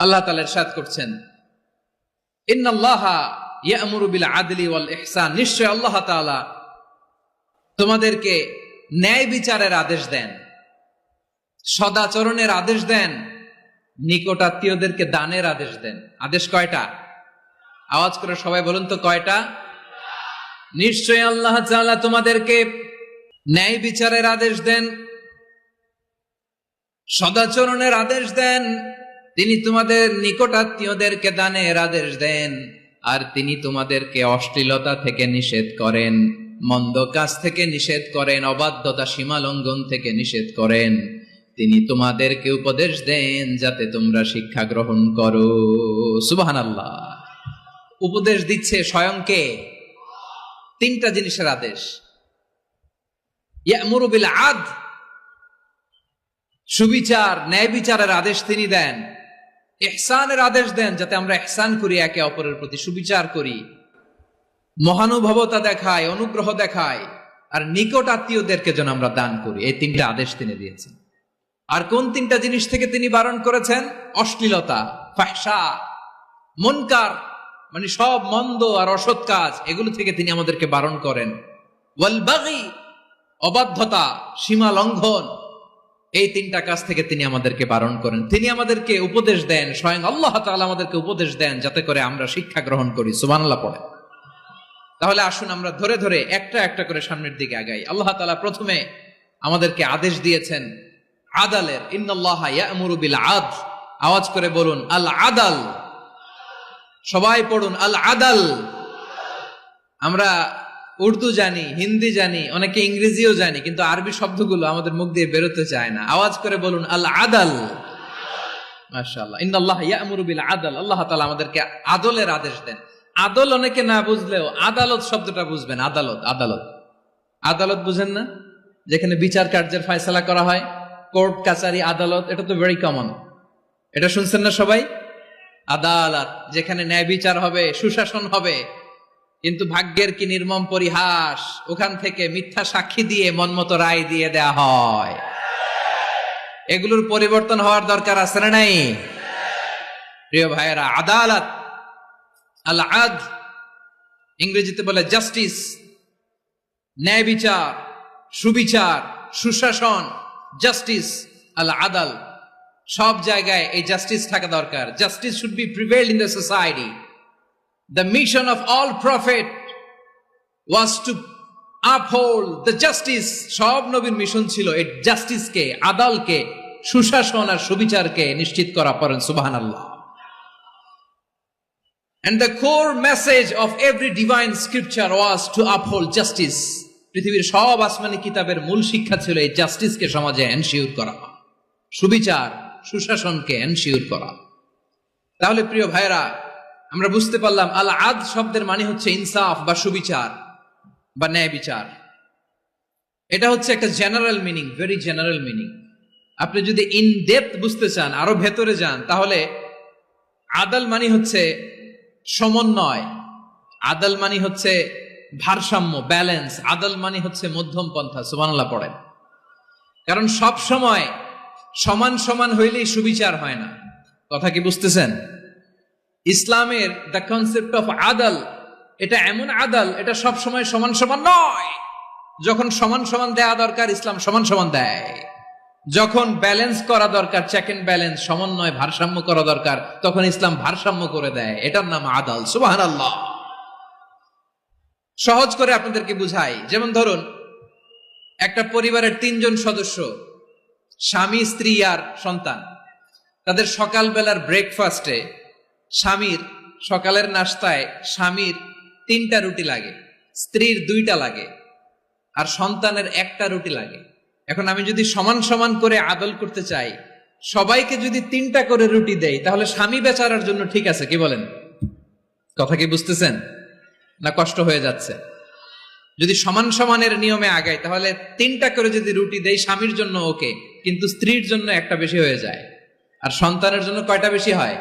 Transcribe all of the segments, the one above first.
আল্লাহ তাআলা ইরশাদ করছেন, ইন্নাল্লাহা ইয়া'মুরু বিল আদলি ওয়াল ইহসান, নিশ্চয় আল্লাহ তাআলা তোমাদেরকে ন্যায় বিচারের আদেশ দেন, সদাচরণের আদেশ দেন, নিকট আত্মীয়দেরকে দানের আদেশ দেন। আদেশ কয়টা? আওয়াজ করে সবাই বলুন তো কয়টা? নিশ্চয় আল্লাহ তাআলা তোমাদেরকে ন্যায় বিচারের আদেশ দেন, সদাচরণের আদেশ দেন, তিনি তোমাদের নিকট আত্মীয়দেরকে দানের আদেশ দেন, আর তিনি তোমাদেরকে অশ্লীলতা থেকে নিষেধ করেন, মন্দ কাজ থেকে নিষেধ করেন, অবাধ্যতা সীমা লঙ্ঘন থেকে নিষেধ করেন। তিনি তোমাদেরকে উপদেশ দেন যাতে তোমরা শিক্ষা গ্রহণ করো। সুবহানাল্লাহ। উপদেশ দিচ্ছে স্বয়ং কে? তিনটা জিনিসের আদেশ। ইয়া'মুরু বিল আদল, সুবিচার ন্যায় বিচারের আদেশ তিনি দেন। ইহসানের আদেশ দেন, যাতে আমরা ইহসান করি, একে অপরের প্রতি সুবিচার করি, মহানুভবতা দেখায়, অনুগ্রহ দেখায়, আর নিকট আত্মীয়দেরকে যেন আমরা দান করি। এই তিনটা আদেশ তিনি দিয়েছেন। আর কোন তিনটা জিনিস থেকে তিনি বারণ করেছেন? অশ্লীলতা, ফাহশা, মুনকার, মানে সব মন্দ আর অসৎ কাজ, এগুলো থেকে তিনি আমাদেরকে বারণ করেন। ওয়াল বাগি, অবাধ্যতা, সীমা লঙ্ঘন, এই তিনটা কাজ থেকে তিনি আমাদেরকে বারণ করেন। তিনি আমাদেরকে উপদেশ দেন, স্বয়ং আল্লাহ তাআলা আমাদেরকে উপদেশ দেন যাতে করে আমরা শিক্ষা গ্রহণ করি। সুবহানাল্লাহ পড়ে। তাহলে আসুন আমরা ধরে ধরে একটা একটা করে সামনের দিকে আগাই। আল্লাহ তাআলা প্রথমে আমাদেরকে আদেশ দিয়েছেন আদালের। ইন্নাল্লাহা ইয়া'মুরু বিল আদল, আওয়াজ করে বলুন আল আদাল। সবাই পড়ুন আল আদাল। আমরা উর্দু জানি, হিন্দি জানি, অনেকে ইংরেজিও জানি, কিন্তু আরবি শব্দগুলো আমাদের মুখ দিয়ে বেরোতে চায় না। আওয়াজ করে বলুন আল আদাল। মাশাআল্লাহ। ইন্নাল্লাহা ইয়া'মুরু বিল আদল, আল্লাহ তাআলা আমাদেরকে আদলের আদেশ দেন। আদল অনেকে না বুঝলেও আদালত শব্দটা বুঝবেন। আদালত, আদালত, আদালত বুঝেন না? যেখানে বিচার কার্যের ফয়সালা করা হয়, কোর্ট কাচারি আদালত, এটা তো ভেরি কমন। এটা শুনছেন না সবাই? আদালত, যেখানে ন্যায় বিচার হবে, সুশাসন হবে। কিন্তু ভাগ্যের কি নির্মম পরিহাস, ওখান থেকে মিথ্যা সাক্ষী দিয়ে মনমতো রায় দিয়ে দেয়া হয়। এগুলোর পরিবর্তন হওয়ার দরকার আছে না নাই? প্রিয় ভাইয়েরা, আদালত, আল আদল, ইংরেজিতে বলে জাস্টিস, ন্যায় বিচার, সুবিচার, সুশাসন, জাস্টিস, আল আদল, সব জায়গায় এই জাস্টিস থাকা দরকার। Justice should be prevailed in the society. The mission of all prophet was to uphold the justice. সব নবীর মিশন ছিল এই জাস্টিসকে, আদালকে, সুশাসন আর সুবিচারকে নিশ্চিত করা। পড়েন সুবহানাল্লাহ। And the core message of every divine scripture was to uphold justice. পৃথিবীর সব আসমানি কিতাবের মূল শিক্ষা ছিল এই জাস্টিসকে সমাজে এনশিওর করা, সুবিচার, সুশাসনকে এনশিওর করা। তাহলে প্রিয় ভাইরা, আমরা বুঝতে পারলাম আল আদল শব্দের মানে হচ্ছে ইনসাফ বা সুবিচার বা ন্যায় বিচার। এটা হচ্ছে একটা general meaning, very general meaning. আপনি যদি ইন ডেপথ বুঝতে চান, আরো ভেতরে যান, তাহলে আদল মানে হচ্ছে সমন্বয়, আদল মানে হচ্ছে ভারসাম্য, ব্যালেন্স, আদল মানে হচ্ছে মধ্যম পন্থা। সুবহানাল্লাহ পড়েন। কারণ সব সময় সমান সমান হইলেই সুবিচার হয় না। কথা কি বুঝতেছেন? ইসলামের দ্য কনসেপ্ট অফ আদল, এটা এমন আদল, এটা সব সময় সমান সমান নয়। যখন সমান সমান দেয়া দরকার, ইসলাম সমান সমান দেয়। যখন ব্যালেন্স করা দরকার, চেক এন্ড ব্যালেন্স, সমন্বয়, ভারসাম্য করা দরকার, তখন ইসলাম ভারসাম্য করে দেয়। এটার নাম আদল। সুবহানাল্লাহ। সহজ করে আপনাদেরকে বুঝাই। যেমন ধরুন, একটা পরিবারের 3 জন সদস্য, স্বামী, স্ত্রী আর সন্তান। তাদের সকালবেলার ব্রেকফাস্টে স্বামীর, সকালের নাস্তায় স্বামীর 3টা রুটি লাগে, স্ত্রীর 2টা লাগে, আর সন্তানের 1টা রুটি লাগে। এখন আমি যদি সমান সমান করে আদল করতে চাই, সবাইকে যদি 3টা করে রুটি দেই, তাহলে স্বামী বেচারার জন্য ঠিক আছে? কি বলেন? কথা কি বুঝতেছেন না কষ্ট হয়ে যাচ্ছে? যদি সমান সমানের নিয়মে আগাই, তাহলে 3টা করে যদি রুটি দেই, স্বামীর জন্য ওকে, কিন্তু স্ত্রীর জন্য 1টা বেশি হয়ে যায়। আর সন্তানের জন্য কয়টা বেশি হয়?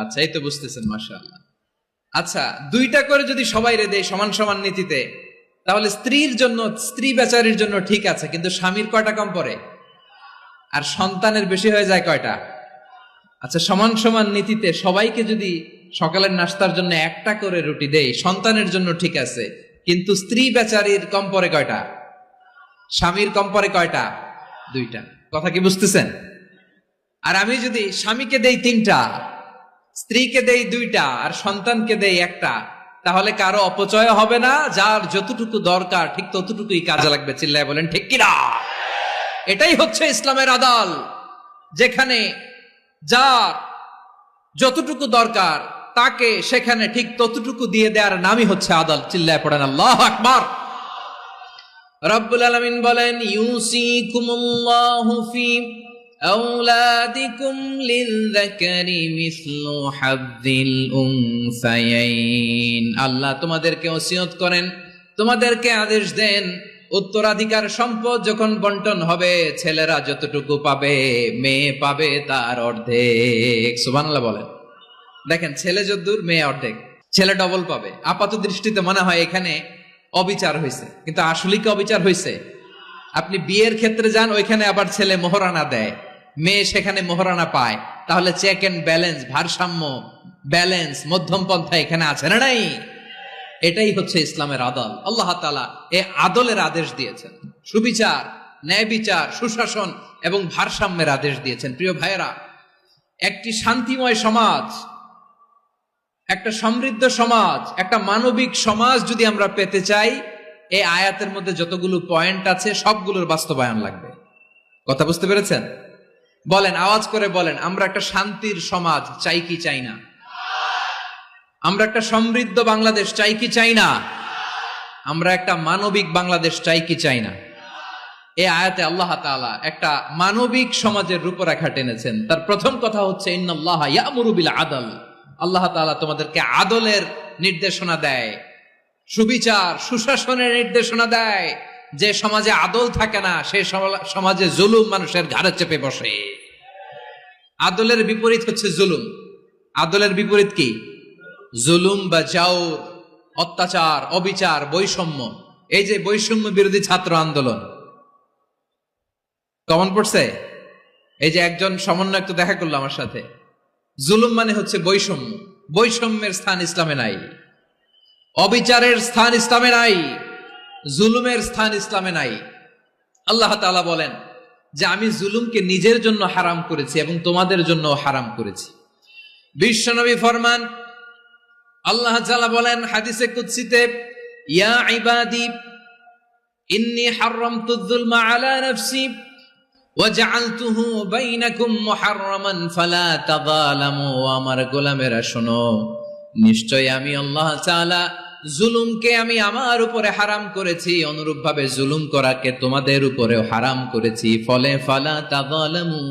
আচ্ছা, এই তো বুঝতেছেন, মাশাআল্লাহ। আচ্ছা, 2টা করে যদি সবাই রে দেয় সমান সমান নীতিতে, তাহলে স্ত্রীর জন্য, স্ত্রী বেচারির জন্য ঠিক আছে, কিন্তু স্বামীর কয়টা কম পড়ে? আর সন্তানের বেশি হয়ে যায় কয়টা? আচ্ছা, সমান সমান নীতিতে সবাইকে যদি সকালের নাস্তার জন্য একটা করে রুটি দেই, সন্তানের জন্য ঠিক আছে, কিন্তু স্ত্রী বেচারির কম পরে কয়টা, স্বামীর কম পরে কয়টা? দুইটা। কথা কি বুঝতেছেন? আর আমি যদি স্বামীকে দেই তিনটা, স্ত্রীকে দেই দুইটা, আর সন্তানকে দেই একটা, তাহলে কারো অপচয় হবে না। যার যতটুকু দরকার ঠিক ততটুকুই কাজে লাগবে। চিল্লায় বলেন ঠিক কিনা? এটাই হচ্ছে ইসলামের আদল, যেখানে যার যতটুকু দরকার তাকে সেখানে ঠিক ততটুকু দিয়ে দেওয়ার নামই হচ্ছে আদল। চিল্লায় পড়েন আল্লাহু আকবার। রব্বুল আলামিন বলেন, ইউসিকুমুল্লাহু ফি আওলাদিকুম লিযযাকারি মিসলু হাযযিল উনসায়াইন। আল্লাহ তোমাদেরকে ওসিয়ত করেন, তোমাদেরকে আদেশ দেন, উত্তরাধিকার সম্পদ যখন বন্টন হবে, ছেলেরা যতটুকু পাবে, মেয়ে পাবে তার অর্ধেক। সুবহানাল্লাহ বলেন। দেখেন, ছেলে যদ্দূর, মেয়ে অর্ধেক। ছেলে ডবল পাবে। আপাত দৃষ্টিতে মনে হয় এখানে অবিচার হয়েছে, কিন্তু আসলে কি অবিচার হয়েছে? আপনি বিয়ের ক্ষেত্রে যান, ওইখানে আবার ছেলে মোহরানা দেয়, মেয়ে সেখানে মোহরানা পায়। তাহলে চেক এন্ড ব্যালেন্স, ভারসাম্য, ব্যালেন্স, মধ্যম পন্থা এখানে আছে না নাই? এটাই হচ্ছে ইসলামের আদল। আল্লাহ তাআলা এই আদলের আদেশ দিয়েছেন, সুবিচার, ন্যায় বিচার, সুশাসন এবং ভারসাম্যের আদেশ দিয়েছেন। প্রিয় ভাইয়েরা, একটি শান্তিময় সমাজ, একটা সমৃদ্ধ সমাজ, একটা মানবিক সমাজ যদি আমরা পেতে চাই, এই আয়াতের মধ্যে যতগুলো পয়েন্ট আছে সবগুলোর বাস্তবায়ন লাগবে। কথা বুঝতে পেরেছেন? বলেন, আওয়াজ করে বলেন, আমরা একটা শান্তির সমাজ চাই কি চাই না? আমরা একটা সমৃদ্ধ বাংলাদেশ চাই কি চাই না? আমরা একটা মানবিক বাংলাদেশ চাই কি চাই না? এই আয়াতে আল্লাহ তাআলা একটা মানবিক সমাজের রূপরেখা টেনেছেন। তার প্রথম কথা হচ্ছে, ইন্নাল্লাহা ইয়ামুরু বিল আদল। আল্লাহ তাআলা তোমাদেরকে আদলের নির্দেশনা দেয়, সুবিচার, সুশাসনের নির্দেশনা দেয়। যে সমাজে আদল থাকে না, সেই সমাজে জুলুম মানুষের ঘাড়ে চেপে বসে। আদলের বিপরীত হচ্ছে জুলুম। আদলের বিপরীত কি? জুলুম বা জাওর, অত্যাচার, অবিচার, বৈষম্য। এই যে বৈষম্য বিরোধী ছাত্র আন্দোলন কমন পড়ছে। এই যে একজন সমন্বয়ক তো দেখা করলো আমার সাথে। জুলুম মানে হচ্ছে বৈষম্য। বৈষম্যের স্থান ইসলামে নাই, অবিচারের স্থান ইসলামে নাই, জুলুমের স্থান ইসলামে নাই। আল্লাহ তাআলা বলেন যে আমি জুলুমকে নিজের জন্য হারাম করেছি এবং তোমাদের জন্য হারাম করেছি। বিশ্বনবী ফরমান, আল্লাহ তাআলা বলেন হাদিসে কুদসিতে, ইয়া ইবাদি ইন্নী হারামতুয যুলমা আলা নাফসি ওয়া জাআলতুহু বাইনাকুম মুহাররামান ফালা তাযালামু। আমার গোলামেরা শোনো, নিশ্চয় আমি আল্লাহ তাআলা জুলুমকে আমি আমার উপরে হারাম করেছি, অনুরূপভাবে জুলুম করাকে তোমাদের উপরেও হারাম করেছি। ফলে ফালা তাযালামু,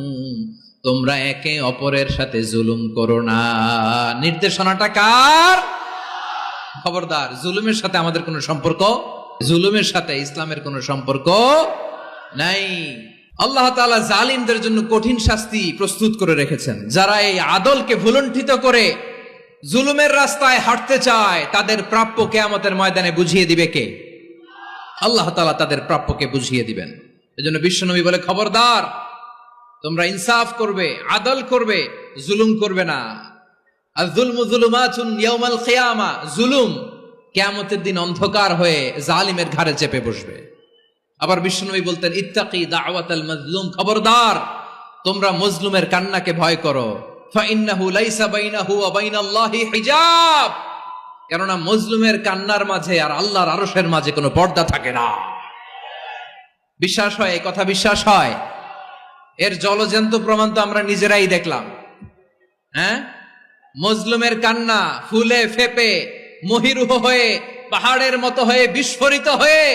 তোমরা একে অপরের সাথে জুলুম করো না। নির্দেশনাটা কার? খবরদার, জুলুমের সাথে আমাদের কোনো সম্পর্ক, জুলুমের সাথে ইসলামের কোনো সম্পর্ক নাই। আল্লাহ তাআলা জালিমদের জন্য কঠিন শাস্তি প্রস্তুত করে রেখেছেন। যারা এই আদলকে ভুলুণ্ঠিত করে জুলুমের রাস্তায় হাঁটতে চায়, তাদের প্রাপ্য কিয়ামতের ময়দানে বুঝিয়ে দিবে কে? আল্লাহ তাআলা তাদের প্রাপ্যকে বুঝিয়ে দিবেন। এজন্য বিশ্বনবী বলে, খবরদার, তোমরা ইনসাফ করবে, আদল করবে, জুলুম করবে না। আর যুলমু যুলুমাতুন ইয়াউমাল কিয়ামা, জুলুম কিয়ামতের দিন অন্ধকার হয়ে জালিমের ঘাড়ে চেপে বসবে। আবার বিশ্বনবী বলতেন, ইত্তাকি দাওয়াতাল মাজলুম, খবরদার, তোমরা মজলুমের কান্নাকে ভয় করো। ফাইন্নাহু লাইসা বাইনাহু ওয়া বাইনাল্লাহি হিজাব, কেননা মজলুমের কান্নার মাঝে আর আল্লাহর আরশের মাঝে কোনো পর্দা থাকে না। বিশ্বাস হয়? এই কথা বিশ্বাস হয়? এর জলজ্যান্ত প্রমাণ তো আমরা নিজেরাই দেখলাম। হ্যাঁ, মজলুমের কান্না ফুলে ফেপে মহিরুহ হয়ে, পাহাড়ের মতো হয়ে, বিস্ফোরিত হয়ে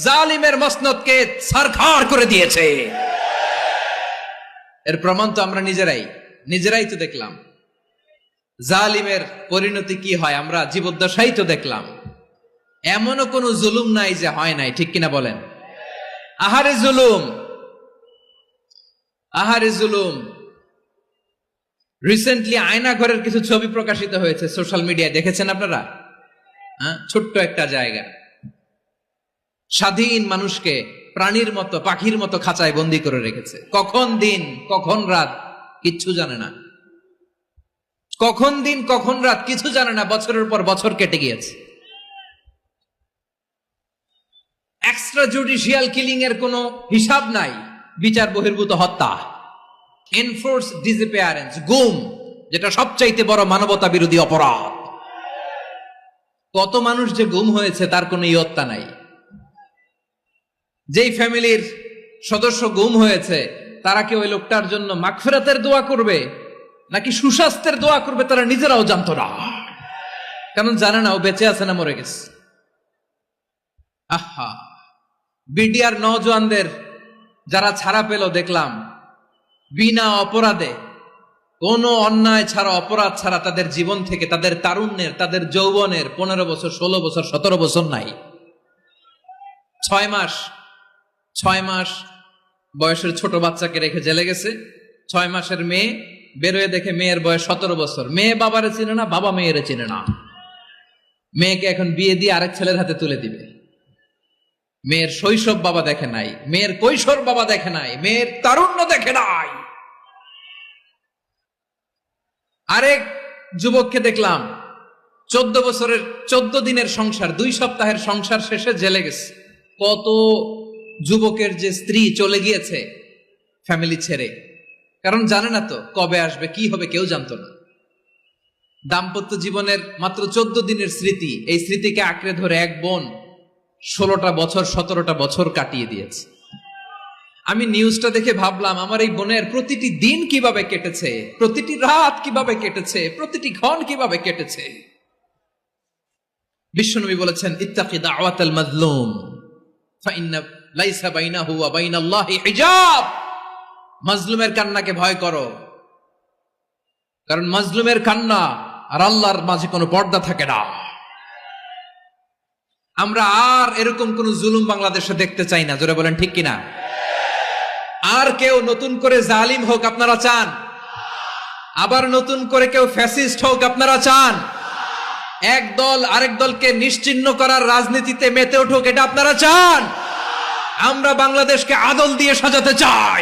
জালিমের মসনদকে ছারখার করে দিয়েছে। এর প্রমাণ তো আমরা নিজেরাই তো দেখলাম। জালিমের পরিণতি কি হয় আমরা জীবদ্দশাই তো দেখলাম। এমনও কোন জুলুম নাই যে হয় নাই, ঠিক কিনা বলেন? আহারে জুলুম, আহারে জুলুম। রিসেন্টলি আয়না ঘরের কিছু ছবি প্রকাশিত হয়েছে সোশ্যাল মিডিয়ায়, দেখেছেন আপনারা? হ্যাঁ, ছোট্ট একটা জায়গা, স্বাধীন মানুষকে প্রাণীর মতো, পাখির মতো খাঁচায় বন্দি করে রেখেছে। কখন দিন কখন রাত কিচ্ছু জানে না। কখন দিন কখন রাত কিছু জানে না, বছরের পর বছর কেটে গিয়েছে। এক্সট্রা জুডিশিয়াল কিলিং এর কোনো হিসাব নাই, বিচার বহির্ভূত হত্যা, এনফোর্স ডিসঅ্যাপিয়ারেন্স, গুম, যেটা সবচাইতে বড় মানবতা বিরোধী অপরাধ। কত মানুষ যে গুম হয়েছে তার কোনো ইয়ত্তা নাই। যেই ফ্যামিলির সদস্য গুম হয়েছে তারা কি ওই লোকটার জন্য মাগফিরাতের দোয়া করবে নাকি সুস্বাস্থ্যের দোয়া করবে তারা নিজেরাও জানতো না, কারণ জানে না ও বেঁচে আছে না মরে গেছে। আহা, বিডিআর নওজোয়ানদের যারা ছাড়া পেল দেখলাম, বিনা অপরাধে, কোনো অন্যায় ছাড়া, অপরাধ ছাড়া তাদের জীবন থেকে, তাদের তারুণ্যের, তাদের যৌবনের 15 বছর, 16 বছর, 17 বছর নাই, 6 মাস বয়সের ছোট বাচ্চাকে রেখে জেলে গেছে। 6 মাসের মেয়ে বেরোয় দেখে মেয়ের বয়স 17 বছর। মেয়ে বাবারে চিনে না, বাবা মেয়েরে চিনে না। মেয়েকে এখন বিয়ে দিয়ে আরেক ছেলের হাতে তুলে দিবে। মেয়ের শৈশব বাবা দেখে নাই, মেয়ের কৈশোর বাবা দেখে নাই, মেয়ের তারুণ্য দেখে নাই। আরেক যুবককে দেখলাম 14 দিনের সংসার, 2 সপ্তাহের সংসার শেষে জেলে গেছে। কত যুবকের যে স্ত্রী চলে গিয়েছে ফ্যামিলি ছেড়ে, কারণ জানে না তো কবে আসবে, কি হবে, কেউ জানতো না। দাম্পত্য জীবনের মাত্র 14 দিনের স্মৃতি, এই স্মৃতিকে আঁকড়ে ধরে এক বোন 16টা বছর, 17টা বছর কাটিয়ে দিয়েছে। আমি নিউজটা দেখে ভাবলাম, আমার এই বোনের প্রতিটি দিন কিভাবে কেটেছে, প্রতিটি রাত কিভাবে কেটেছে, প্রতিটি ক্ষণ কিভাবে কেটেছে। বিশ্বনবী বলেছেন, ইত্তাকি দাওয়াতাল মাজলুম ফাইন্না লাইসা বাইনাহু ওয়া বাইনাল্লাহি হিজাব। মাজলুমের কান্নাকে ভয় করো, কারণ মাজলুমের কান্না আর আল্লাহর মাঝে কোনো পর্দা থাকে না। আমরা আর এরকম কোন জুলুম বাংলাদেশে দেখতে চাই না, জোরে বলেন ঠিক কিনা? আর কেউ নতুন করে জালিম হোক আপনারা চান? আবার নতুন করে কেউ ফ্যাসিস্ট হোক আপনারা চান? এক দল আরেক দলকে নিশ্চিহ্ন করার রাজনীতিতে মেতে উঠুক এটা আপনারা চান? আমরা বাংলাদেশকে আদল দিয়ে সাজাতে চাই।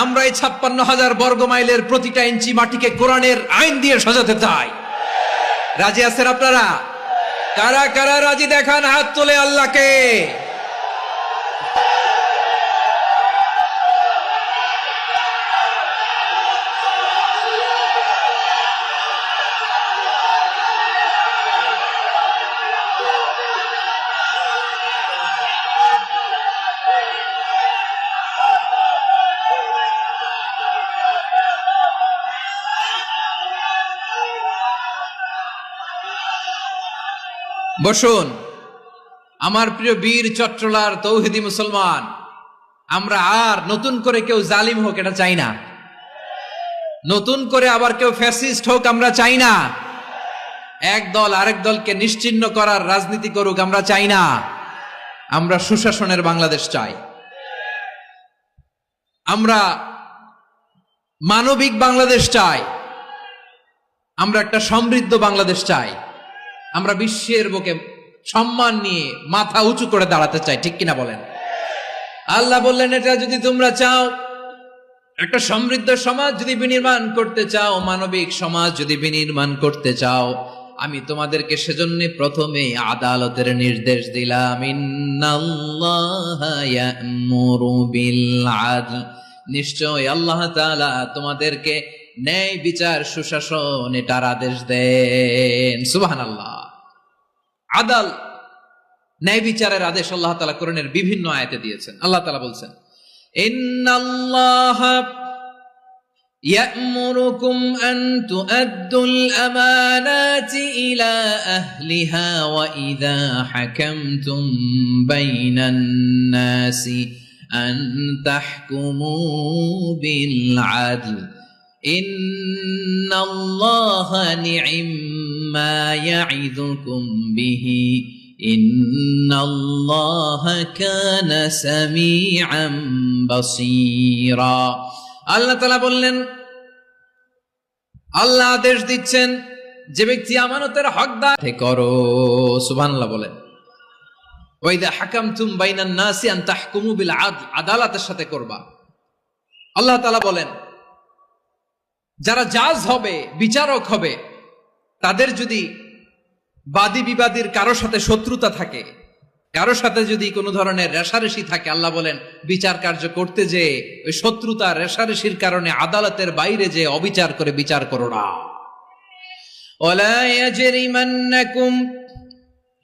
আমরা এই 56,000 বর্গ মাইলের প্রতিটা ইঞ্চি মাটিকে কোরআনের আইন দিয়ে সাজাতে চাই। রাজি আছেন আপনারা? কারা কারা রাজি দেখান হাত তুলে আল্লাহকে। বসুন, আমার প্রিয় বীর চট্টলার তৌহিদি মুসলমান, আমরা আর নতুন করে কেউ জালিম হোক এটা চাই না, নতুন করে আবার কেউ ফ্যাসিস্ট হোক আমরা চাই না, এক দল আরেক দলকে নিশ্চিহ্ন করার রাজনীতি করুক আমরা চাই না। আমরা সুশাসনের বাংলাদেশ চাই, আমরা মানবিক বাংলাদেশ চাই, আমরা একটা সমৃদ্ধ বাংলাদেশ চাই, আমরা বিশ্বের বুকে সম্মান নিয়ে মাথা উঁচু করে দাঁড়াতে চাই, ঠিক কিনা বলেন? আল্লাহ বললেন, এটা যদি তোমরা চাও, একটা সমৃদ্ধ সমাজ যদি বিনির্মাণ করতে চাও, মানবিক সমাজ যদি বিনির্মাণ করতে চাও, আমি তোমাদেরকে সেজন্য প্রথমে আদালতের নির্দেশ দিলাম। ইন্নাল্লাহা ইয়া'মুরু বিল আদল, নিশ্চয় আল্লাহ তাআলা তোমাদেরকে ন্যায় বিচার, সুশাসন এটার আদেশ দেন। সুবহানাল্লাহ। আদাল, ন্যায় বিচারের আদেশ আল্লাহ তাআলা কোরআনের বিভিন্ন আয়াতে দিয়েছেন। আল্লাহ তাআলা বলছেন, ইন্নাল্লাহা ইয়া'মুরুকুম আন তুআদ্দুল আমানাতি ইলা আহলিহা ওয়া ইযা হাকামতুম বাইনান নাসি আন তাহকুমু বিল আদল ইন্নাল্লাহা নি'ম্মা ইয়া'iযুকুম বিহি ইন্নাল্লাহা কানা সামিআন বাসীরা। আল্লাহ তাআলা বললেন, আল্লাহ আদেশ দিচ্ছেন, যে ব্যক্তি আমানতের হকদার করো, সুবহানাল্লাহ বলেন, ওয়া ইযা হাকামতুম বাইনান নাসি আন তাহকুমু বিল আদল, আদালতের সাথে করবা। আল্লাহ তাআলা বলেন, যারা জাজ হবে, বিচারক হবে, তাদের যদি বাদী বিবাদীর কারো সাথে শত্রুতা থাকে, কারো সাথে যদি কোনো ধরনের রেষারেষি থাকে, আল্লাহ বলেন বিচার কার্য করতে যে ওই শত্রুতা রেষারেষির কারণে আদালতের বাইরে যে অবিচার করে বিচার করো না। ওয়ালা ইয়াজরিমান্নাকুম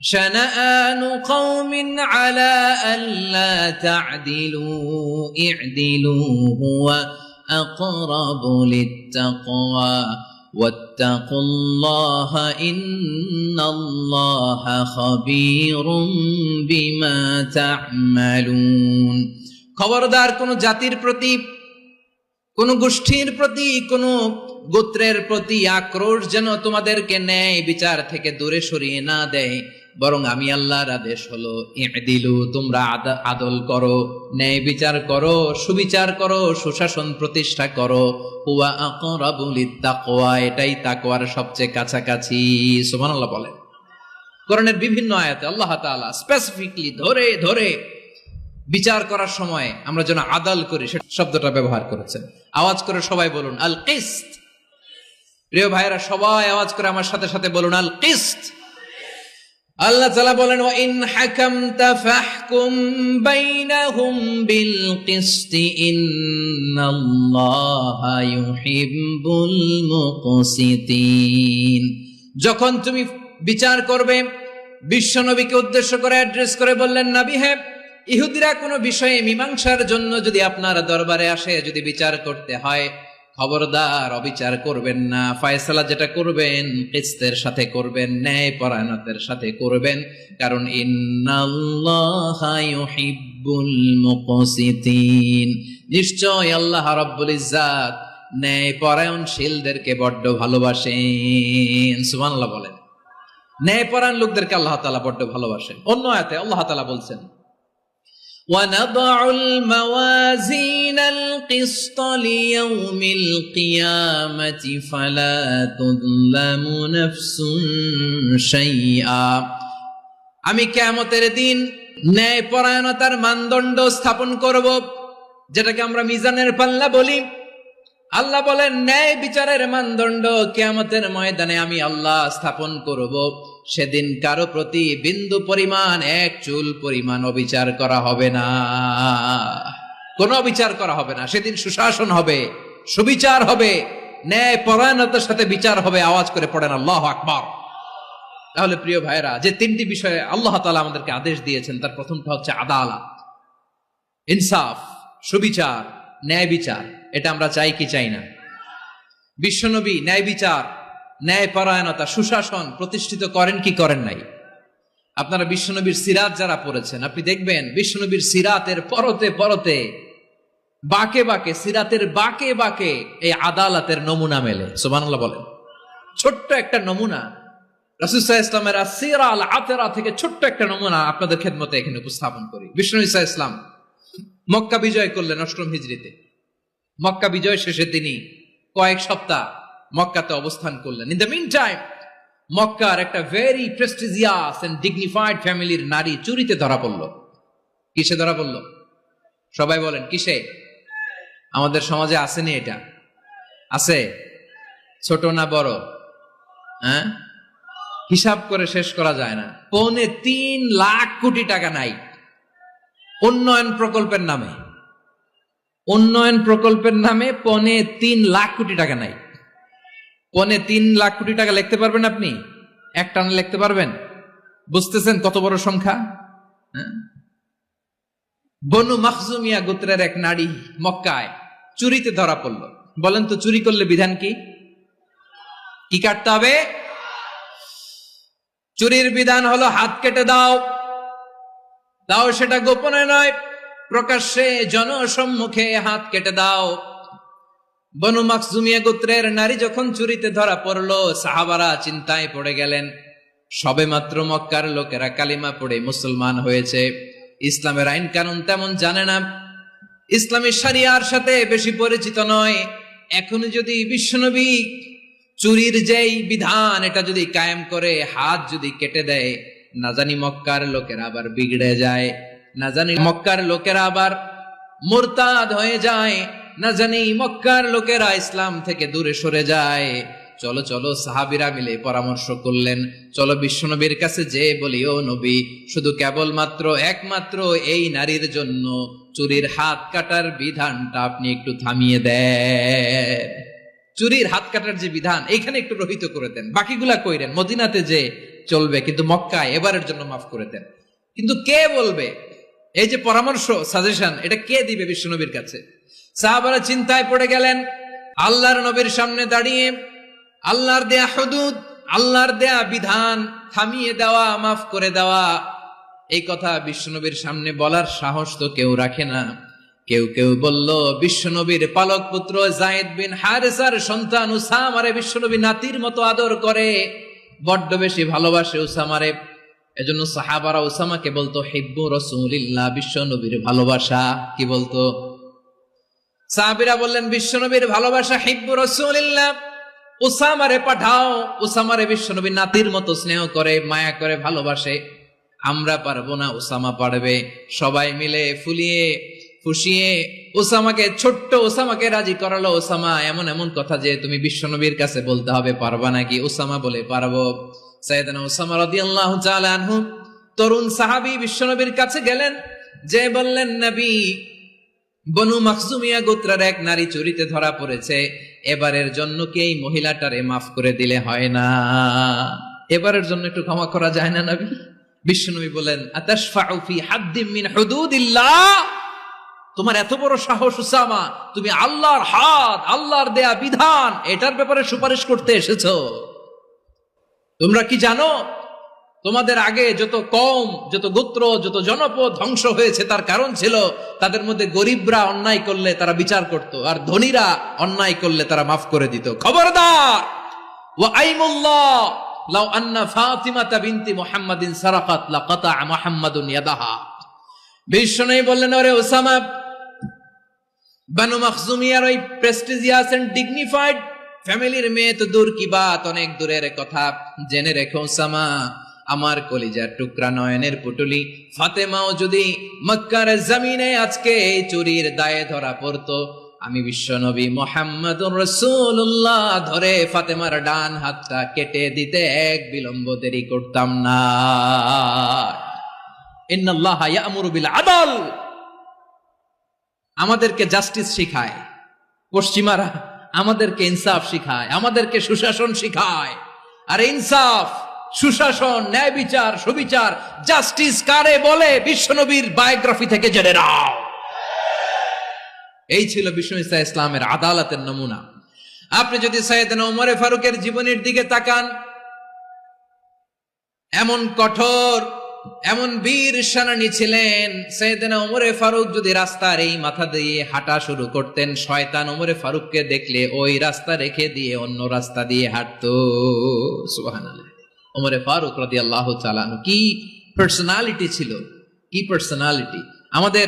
শানাআনু কওমিন আলা আল্লা তা'দিলু ই'দিলু হুয়া আকরাবু লিত্তাকওয়া ওয়াত্তাকুল্লাহা ইন্নাল্লাহা খাবীরুম বিমা তা'মালুন। খবরদার কোন জাতির প্রতি, কোন গোষ্ঠীর প্রতি, কোন গোত্রের প্রতি আক্রোশ যেন তোমাদেরকে ন্যায় বিচার থেকে দূরে সরিয়ে না দেয়, বরং আমি আল্লাহর আদেশ হলো ই'দিলু, তোমরা আদল করো, ন্যায় বিচার করো, সুবিচার করো, সুশাসন প্রতিষ্ঠা করো। হুয়া আকরাবু লিত্তাকওয়া, এটাই তাকওয়ার সবচেয়ে কাছাকাছি। সুবহানাল্লাহ বলেন। কোরআনের বিভিন্ন আয়াতে আল্লাহ তাআলা স্পেসিফিকলি ধরে ধরে বিচার করার সময় আমরা যেন আদাল করি সে শব্দটা ব্যবহার করেছেন। আওয়াজ করে সবাই বলুন আল কিসত। প্রিয় ভাইরা, সবাই আওয়াজ করে আমার সাথে সাথে বলুন আল কিসত। আল্লাহ তাআলা বলেন ওয়া ইন হাকামতা ফাহকুম বাইনাহুম বিল কিসত ইন্নাল্লাহা ইউহিব্বুল মুকসিতিন। যখন তুমি বিচার করবে, বিশ্বনবীকে উদ্দেশ্য করে অ্যাড্রেস করে বললেন, নবী হে, ইহুদিরা কোনো বিষয়ে মীমাংসার জন্য যদি আপনার দরবারে আসে, যদি বিচার করতে হয়, খবরদার অবিচার করবেন না। ফয়সালা যেটা করবেন কিসতের সাথে করবেন, ন্যায় পরায়ণতার সাথে করবেন, কারণ ইন্নাল্লাহা ইউহিব্বুল মুকসিতিন, নিশ্চয় আল্লাহ রাব্বুল ইজ্জাত ন্যায় পরায়ণশীলদেরকে বড্ড ভালোবাসেন। সুবহানাল্লাহ বলেন। ন্যায় পরায়ণ লোকদেরকে আল্লাহ তাআলা বড্ড ভালোবাসেন। অন্য আয়াতে আল্লাহ তাআলা বলছেন وَنَضَعُ الْمَوَازِينَ الْقِسْطَ لِيَوْمِ الْقِيَامَةِ فَلَا تُظْلَمُ نَفْسٌ شَيْئًا। আমি কিয়ামতের দিন ন্যায়পরায়ণতার মানদণ্ড স্থাপন করব, যেটাকে আমরা মিজানের পাল্লা বলি। আল্লাহ বলেন ন্যায় বিচারের মানদণ্ড কিয়ামতের ময়দানে আমি আল্লাহ স্থাপন করব। সেদিন কারো প্রতি বিন্দু পরিমাণ, এক চুল পরিমাণ অবিচার করা হবে না, কোনো অবিচার করা হবে না। সেদিন সুশাসন হবে, সুবিচার হবে, ন্যায় পরায়ণতার সাথে বিচার হবে। আওয়াজ করে পড়েন আল্লাহু আকবার। তাহলে প্রিয় ভাইরা, যে তিনটি বিষয়ে আল্লাহ তাআলা আমাদেরকে আদেশ দিয়েছেন, তার প্রথমটা হচ্ছে আদালত, ইনসাফ, সুবিচার, ন্যায় বিচার। এটা আমরা চাই কি চাই না? বিশ্বনবী ন্যায় বিচার, ন্যায় পরায়ণতা, সুশাসন প্রতিষ্ঠিত করেন কি করেন নাই? আপনারা বিশ্বনবীর সিরাত যারা পড়েছেন, আপনি দেখবেন বিশ্বনবীর সিরাতের পরতে পরতে, বাকে বাকে, সিরাতের বাকে বাকে এই আদালতের নমুনা মেলে। সুবহানাল্লাহ বলেন। ছোট্ট একটা নমুনা রাসূল সাল্লাল্লাহু আলাইহি ওয়াসাল্লামের আসসিরা আল আতরা থেকে ছোট্ট একটা নমুনা আপনাদের খেদমতে এখানে উপস্থাপন করি। বিশ্বনবী সাল্লাল্লাহু আলাইহি ওয়াসাল্লাম মক্কা বিজয় করলেন ৮ম হিজরিতে। মক্কা বিজয় শেষে তিনি কয়েক সপ্তাহ মক্কাতে অবস্থান করলেন। ইন দ্য মিন টাইম মক্কার একটা ভেরি প্রেস্টিজিয়াস এন্ড ডিগনিফাইড ফ্যামিলির নারী চুরিতে ধরা পড়ল। কিসে ধরা পড়ল? সবাই বলেন কিসে? আমাদের সমাজে আসেনি এটা? আছে? ছোট না বড়? হ্যাঁ, হিসাব করে শেষ করা যায় না। ৩.৫ লাখ কোটি টাকা নাই উন্নয়ন প্রকল্পের নামে। উন্নয়ন প্রকল্পের নামে ৩.৫ লাখ কোটি টাকা নাই। ৩.৫ লাখ কোটি টাকা লিখতে পারবেন আপনি? এক টানে লিখতে পারবেন? বুঝতেছেন কত বড় সংখ্যা? বনু মাখজুমিয়া গোত্রের এক নারী মক্কায় চুরিতে ধরা পড়ল। বলেন তো চুরি করলে বিধান কি? কি কাটতে হবে? চুরির বিধান হলো হাত কেটে দাও। দাও সেটা গোপনে নয়, প্রকাশ্যে জনসম্মুখে হাত কেটে দাও। বনু মাখজুমিয়া গোত্রের নারী যখন চুরিতে ধরা পড়লো, সাহাবারা চিন্তায় পড়ে গেলেন। সবেমাত্র মক্কার লোকেরা কালিমা পড়ে মুসলমান হয়েছে, ইসলামের আইন কানুন তেমন জানে না, ইসলামী শরিয়ার সাথে বেশি পরিচিত নয়। এখন যদি বিশ্বনবী চুরির যেই বিধান এটা যদি কায়েম করে হাত যদি কেটে দেয়, না জানি মক্কার লোকেরা আবার বিগড়ে যায়, না জানি মক্কার লোকেরা আবার মুরতাদ হয়ে যায়, না জানি মক্কার লোকেরা ইসলাম থেকে দূরে সরে যায়। চলো চলো, সাহাবীরা মিলে পরামর্শ করলেন, চলো বিশ্বনবীর কাছে যে বলি, ও নবী, শুধু কেবলমাত্র একমাত্র এই নারীর জন্য চুরির হাত কাটার বিধানটা আপনি একটু থামিয়ে দেন। চুরির হাত কাটার যে বিধান এইখানে একটু রহিত করে দেন, বাকিগুলা কইরেন মদিনাতে যে চলবে, কিন্তু মক্কায় এবারের জন্য মাফ করে দেন। কিন্তু কে বলবে? এই যে পরামর্শ, সাজেশন, এটা কে দিবে বিশ্বনবীর কাছে? সাহাবারা চিন্তায় পড়ে গেলেন। আল্লাহর নবীর সামনে দাঁড়িয়ে আল্লাহর দেয়া হুদুদ, আল্লাহর দেয়া বিধান থামিয়ে দেওয়া, মাফ করে দেওয়া, এই কথা বিশ্বনবীর সামনে বলার সাহস তো কেউ রাখে না। কেউ কেউ বলল, বিশ্বনবীর পালক পুত্র যায়েদ বিন হারেসার সন্তান উসামারে বিশ্বনবী নাতির মতো আদর করে, বড্ড বেশি ভালোবাসে উসামারে। এজন্য সাহাবারা উসামাকে বলতো হিব্বু রাসূলিল্লাহ, বিশ্বনবীর ভালোবাসা। কি বলতো? সাহাবীরা বললেন, বিশ্বনবীর ভালোবাসা হিব্বু রাসূলিল্লাহ, উসামারে পাঠাও। উসামারে বিশ্বনবী নাতির মতো স্নেহ করে, মায়া করে, ভালোবাসে। আমরা পারবো না, উসামা পারবে। সবাই মিলে ফুলিয়ে ফুসিয়ে উসামাকে, ছোট্ট উসামাকে রাজি করালো। উসামা এমন এমন কথা যে তুমি বিশ্বনবীর কাছে বলতে হবে, পারবা নাকি? উসামা বলে, পারবো। সাইয়েদনা উসামা রাদিয়াল্লাহু তাআলা আনহু তরুণ সাহাবী বিশ্বনবীর কাছে গেলেন, যে বললেন, নবী, বনু মাখজুমিয়া গোত্রের এক নারী চুরিতে ধরা পড়েছে, এবারের জন্য কি এই মহিলাটারে মাফ করে দিলে হয় না? এবারের জন্য একটু ক্ষমা করা যায় না নবী? বিশ্বনবী বলেন, আতাশফাউ ফি হাদ্দিম মিন হুদুদিল্লাহ, তোমার এত বড় সাহস উসামা, তুমি আল্লাহর হাত, আল্লাহর দেয়া বিধান, এটার ব্যাপারে সুপারিশ করতে এসেছো? তোমরা কি জানো তোমাদের আগে যত কওম, যত গোত্র, যত জনপদ ধ্বংস হয়েছে তার কারণ ছিল তাদের মধ্যে গরিবরা অন্যায় করলে তারা বিচার করত, আর ধনীরা অন্যায় করলে তারা মাফ করে দিত। খবরদার! ওয়া আইমুল্লাহ লাউ আন্না ফাতিমাতা বিনতি মুহাম্মাদিন সারাকাত লাকাতা মুহাম্মাদুন ইয়াদাহা। বিশ্বনবী বললেন, ওরে উসামা, বানু মাখজুমিয়ার ওই প্রেস্টিজিয়াস এন্ড ডিগনিফাইড ফ্যামিলির মেয়ে তো দূর কি বাত, অনেক দূরের কথা। জেনে রেখো উসামা, আমার কলিজার টুকরা, নয়নের পুটুলি ফাতেমাও যদি মক্কার জমিনে আজকে এই চুরির দায়ে ধরা পড়তো, আমি বিশ্বনবী মুহাম্মাদুর রাসূলুল্লাহ ধরে ফাতেমার ডান হাতটা কেটে দিতে এক বিলম্ব দেরি করতাম না। ইন্নাল্লাহা ইয়া'মুরু বিল আদল, আমাদেরকে জাস্টিস শিখায় পশ্চিমারা, আমাদেরকে ইনসাফ শিখায়, আমাদেরকে সুশাসন শিখায়। আর ইনসাফ, সুশাসন, ন্যায় বিচার, সুবিচার, জাস্টিস কারে বলে বিশ্বনবীর বায়োগ্রাফি থেকে জেনে নাও। এই ছিল বিশ্বনবী ইসলামের আদালতের নমুনা। আপনি যদি সাইয়েদনা ওমর ফারুকের জীবনের দিকে তাকান, এমন কঠোর, এমন বীর সেনানী ছিলেন। সাইয়েদনা ওমর ফারুক যদি রাস্তার এই মাথা দিয়ে হাঁটা শুরু করতেন, শয়তান ওমর ফারুককে দেখলে ওই রাস্তা রেখে দিয়ে অন্য রাস্তা দিয়ে হাঁটতো। সুবহানাল্লাহ। ওমর ফারুক রাদিয়াল্লাহু তাআলা আনহু কি পার্সোনালিটি ছিল, কি পার্সোনালিটি! আমাদের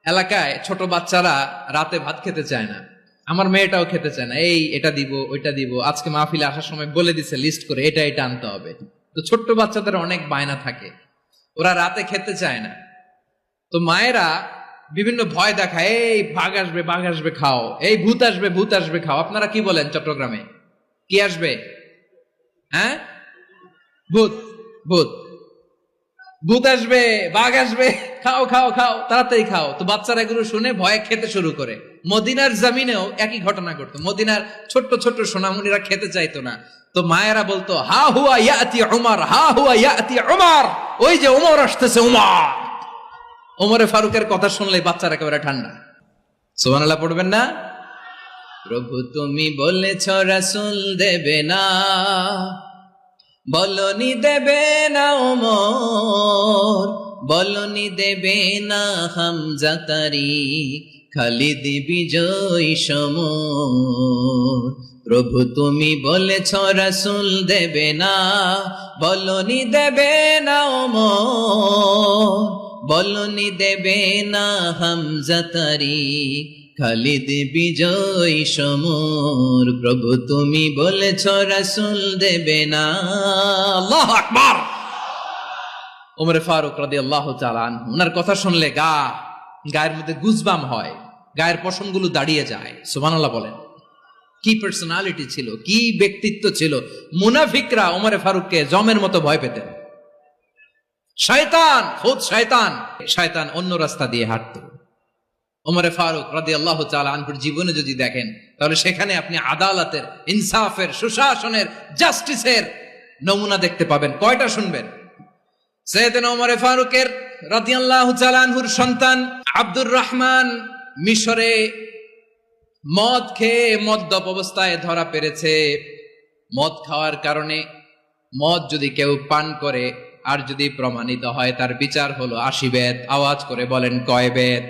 এলাকায় ছোট বাচ্চারা রাতে ভাত খেতে চায় না, আমার মেয়েটাও খেতে চায় না। এই এটা দিব, ওইটা দিব, আজকে মাহফিলে আসার সময় বলে দিছে লিস্ট করে, এটা এটা আনতে হবে। তো ছোট্ট বাচ্চাদের অনেক বায়না থাকে, ওরা রাতে খেতে চায় না। তো মায়েরা বিভিন্ন ভয় দেখায়, এই বাঘ আসবে, বাঘ আসবে খাও, এই ভূত আসবে, ভূত আসবে খাও। আপনারা কি বলেন চট্টগ্রামে? কি আসবে? হ্যাঁ, ভূত, ভূত, ভূত আসবে, বাঘ আসবে, খাও খাও খাও, তাড়াতাড়ি খাও। তো বাচ্চারা এগুলো শুনে ভয়ে খেতে শুরু করে। মদিনার জমিনেও একই ঘটনা ঘটতো। মদিনার ছোট্ট ছোট্ট সোনামণিরা খেতে চাইতো না, তো মায়েরা বলতো, হা হুয়া ইয়াতি উমর, হা হুয়া ইয়াতি উমর, ওই যে উমর আসতেছে, উমর। ওমরে ফারুকের কথা শুনলে বাচ্চারা একেবারে ঠান্ডা। সুবহানাল্লাহ পড়বেন না? প্রভু তুমি বলেছ রাসূল দেবে না, বলনি দেবে না ওমর, বলনি দেবে না হামজা তারি, খালিদ বিজয়ী সমর। প্রভু তুমি বলেছ রাসূল দেবে না, বলনি দেবে না ওমর, বলনি দেবে না হামজা তারি, খালিদ বিজয়ী সমর। প্রভু তুমি বলেছ রাসূল দেবে না। আল্লাহু আকবার। ওমর ফারুক রাদিয়াল্লাহু তাআলা আনহু, ওনার কথা শুনলে গায়ের মধ্যে গুজবাম হয়। গায়ের পশমগুলো দাঁড়িয়ে যায়। সুবহানাল্লাহ বলেন। কি পার্সোনালিটি ছিল, কি ব্যক্তিত্ব ছিল। মুনাফিকরা ওমরে ফারুককে জমের মতো ভয় পেতেন। শয়তান, খুদ শয়তান, শয়তান অন্য রাস্তা দিয়ে হাঁটতো। ওমরে ফারুক রাদিয়াল্লাহু তাআলা আনহুর জীবনে যদি দেখেন, তাহলে সেখানে আপনি আদালতের, ইনসাফের, সুশাসনের, জাস্টিসের নমুনা দেখতে পাবেন। কয়টা শুনবেন? সাইয়েদনা ওমরে ফারুকের রাদিয়াল্লাহু তাআলা আনহুর সন্তান আব্দুর রহমান মিশরে মদ খেয়ে মদ্যপ অবস্থায় ধরা পড়েছে। মদ খাওয়ার কারণে, মদ যদি কেউ পান করে আর যদি প্রমাণিত হয়, তার বিচার হলো 80 বেত। আওয়াজ করে বলেন কয় বেত?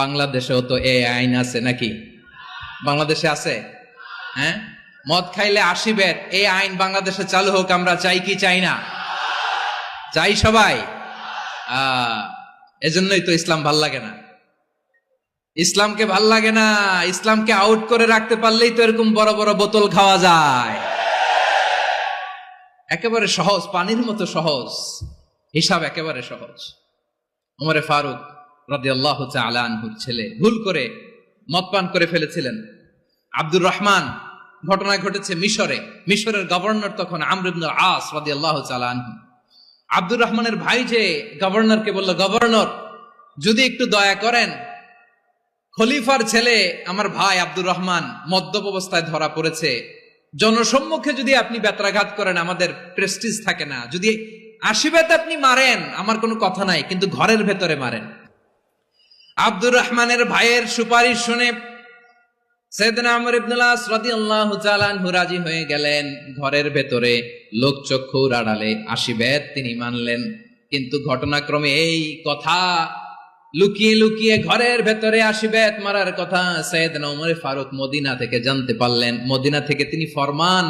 বাংলাদেশেও তো এই আইন আছে নাকি? বাংলাদেশে আছে? হ্যাঁ, মদ খাইলে 80 বেত, এই আইন বাংলাদেশে চালু হোক। আমরা চাই কি চাই না? চাই সবাই। এজন্যই তো ইসলাম ভাল লাগে না। ইসলামকে ভাল লাগে না। ইসলামকে আউট করে রাখতে পারলেই তো এরকম বড় বড় বোতল খাওয়া যায়। একেবারে সহজ, পানির মতো সহজ হিসাব, একেবারে সহজ। ওমরে ফারুক রাদিয়াল্লাহু তাআলা আনহুর ছেলে ভুল করে মদ পান করে ফেলেছিলেন। আব্দুর রহমান, ঘটনা ঘটেছে মিশরে। মিশরের গভর্নর তখন আমর ইবনে আস রাদিয়াল্লাহু তাআলা আনহু। আব্দুর রহমানের ভাই যে গভর্নরকে বলল, গভর্নর যদি একটু দয়া করেন, খলিফার ছেলে আমার ভাই আব্দুর রহমান মদ্যপ অবস্থায় ধরা পড়েছে, জনসম্মুখে যদি আপনি বেত্রাঘাত করেন আমাদের প্রেস্টিজ থাকে না, যদি 80 বেত আপনি মারেন আমার কোনো কথা নাই, কিন্তু ঘরের ভেতরে মারেন। আব্দুর রহমানের ভাইয়ের সুপারিশ শুনে সাইয়েদনা আমর ইবনে আস রাদিয়াল্লাহু তাআলা আনহু রাজি হয়ে গেলেন। ঘরের ভেতরে লোকচক্ষুর আড়ালে 80 বেত তিনি মানলেন। কিন্তু ঘটনাক্রমে এই কথা লুকিয়ে লুকিয়ে ঘরের ভেতরে 80 বেত মারার কথা সাইয়েদনা ওমর ফারুক মদিনা থেকে জানতে পারলেন। মদিনা থেকে তিনি ফরমান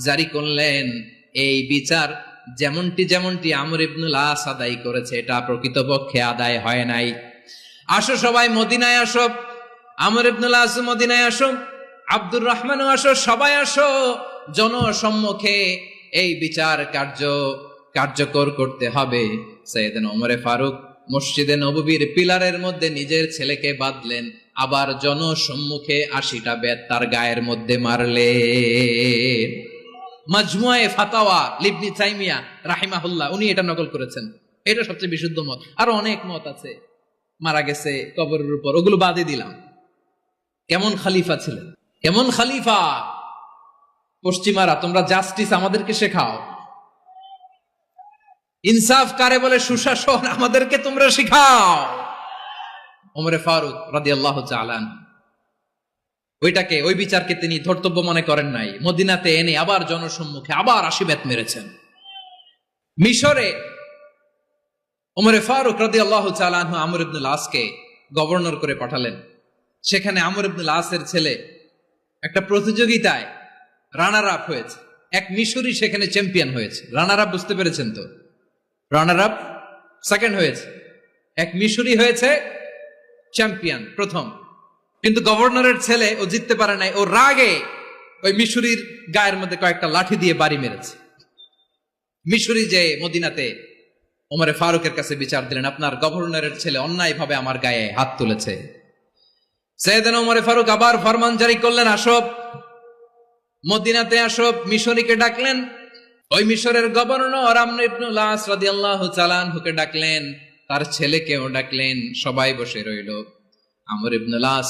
জারি করলেন, এই বিচার যেমনটি আমর ইবনুল আস আদায় করেছে, এটা প্রকৃতপক্ষে আদায় হয় নাই। আসো সবাই মদিনায় আসো, আমর ইবনুল আস মদিনায় আসো, আব্দুর রহমানও আসো, সবাই আসো, জনসম্মুখে এই বিচার কার্যকর করতে হবে। সাইয়েদনা ওমর ফারুক মসজিদে নববীর পিলারের মধ্যে নিজের ছেলেকে বাঁধলেন, আবার জনসম্মুখে 80টা বেত তার গায়ের মধ্যে মারলেন। মাজমুয়ে ফাতাওয়া ইবনে তাইমিয়া রাহিমাহুল্লাহ উনি এটা নকল করেছেন। এটা সবচেয়ে বিশুদ্ধ মত। আরো অনেক মত আছে, মারা গেছে কবরের উপর, ওগুলো বাদে দিলাম। কেমন খলিফা ছিলেন, কেমন খলিফা! পশ্চিমারা তোমরা জাস্টিস আমাদেরকে শেখাও, ইনসাফ কারে বলে, সুশাসন আমাদেরকে তোমরা শিখাও। ওমরে ফারুক রাদিয়াল্লাহু তাআলা ওই বিচারকে তিনি ধর্তব্য মনে করেন নাই। মদিনাতে এনে আবার জনসম্মুখে আবার 80 বেত মেরেছেন। মিশরে ওমরে ফারুক রাদিয়াল্লাহু তাআলা আনহু আমর ইবনুল আসকে গভর্নর করে পাঠালেন। সেখানে আমর ইবনুল আসের ছেলে একটা প্রতিযোগিতায় রানার আপ হয়েছে। এক মিশরি সেখানে চ্যাম্পিয়ন হয়েছে। রানার আপ বুঝতে পেরেছেন তো? রানার আপ সেকেন্ড হয়েছে, এক মিশরি হয়েছে চ্যাম্পিয়ন প্রথম। কিন্তু গভর্নরের ছেলে ও জিততে পারে নাই। ও রাগে ওই মিশরির গায়ের মধ্যে কয়েকটা লাঠি দিয়ে বাড়ি মেরেছে। মিশরি যে মদিনাতে ওমরে ফারুকের কাছে বিচার দিলেন, আপনার গভর্নরের ছেলে অন্যায়ভাবে আমার গায়ে হাত তুলেছে। সাইয়েদনা ওমরে ফারুক আবার ফরমান জারি করলেন, আসো মদিনাতে আসো। মিশরীকে ডাকলেন। ওই মিশরের গভর্নর আমর ইবনুল আস রাদিয়াল্লাহু তাআলা আনহুকে ডাকলেন, তার ছেলেকেও ডাকলেন। সবাই বসে রইল। আমর ইবনুল আস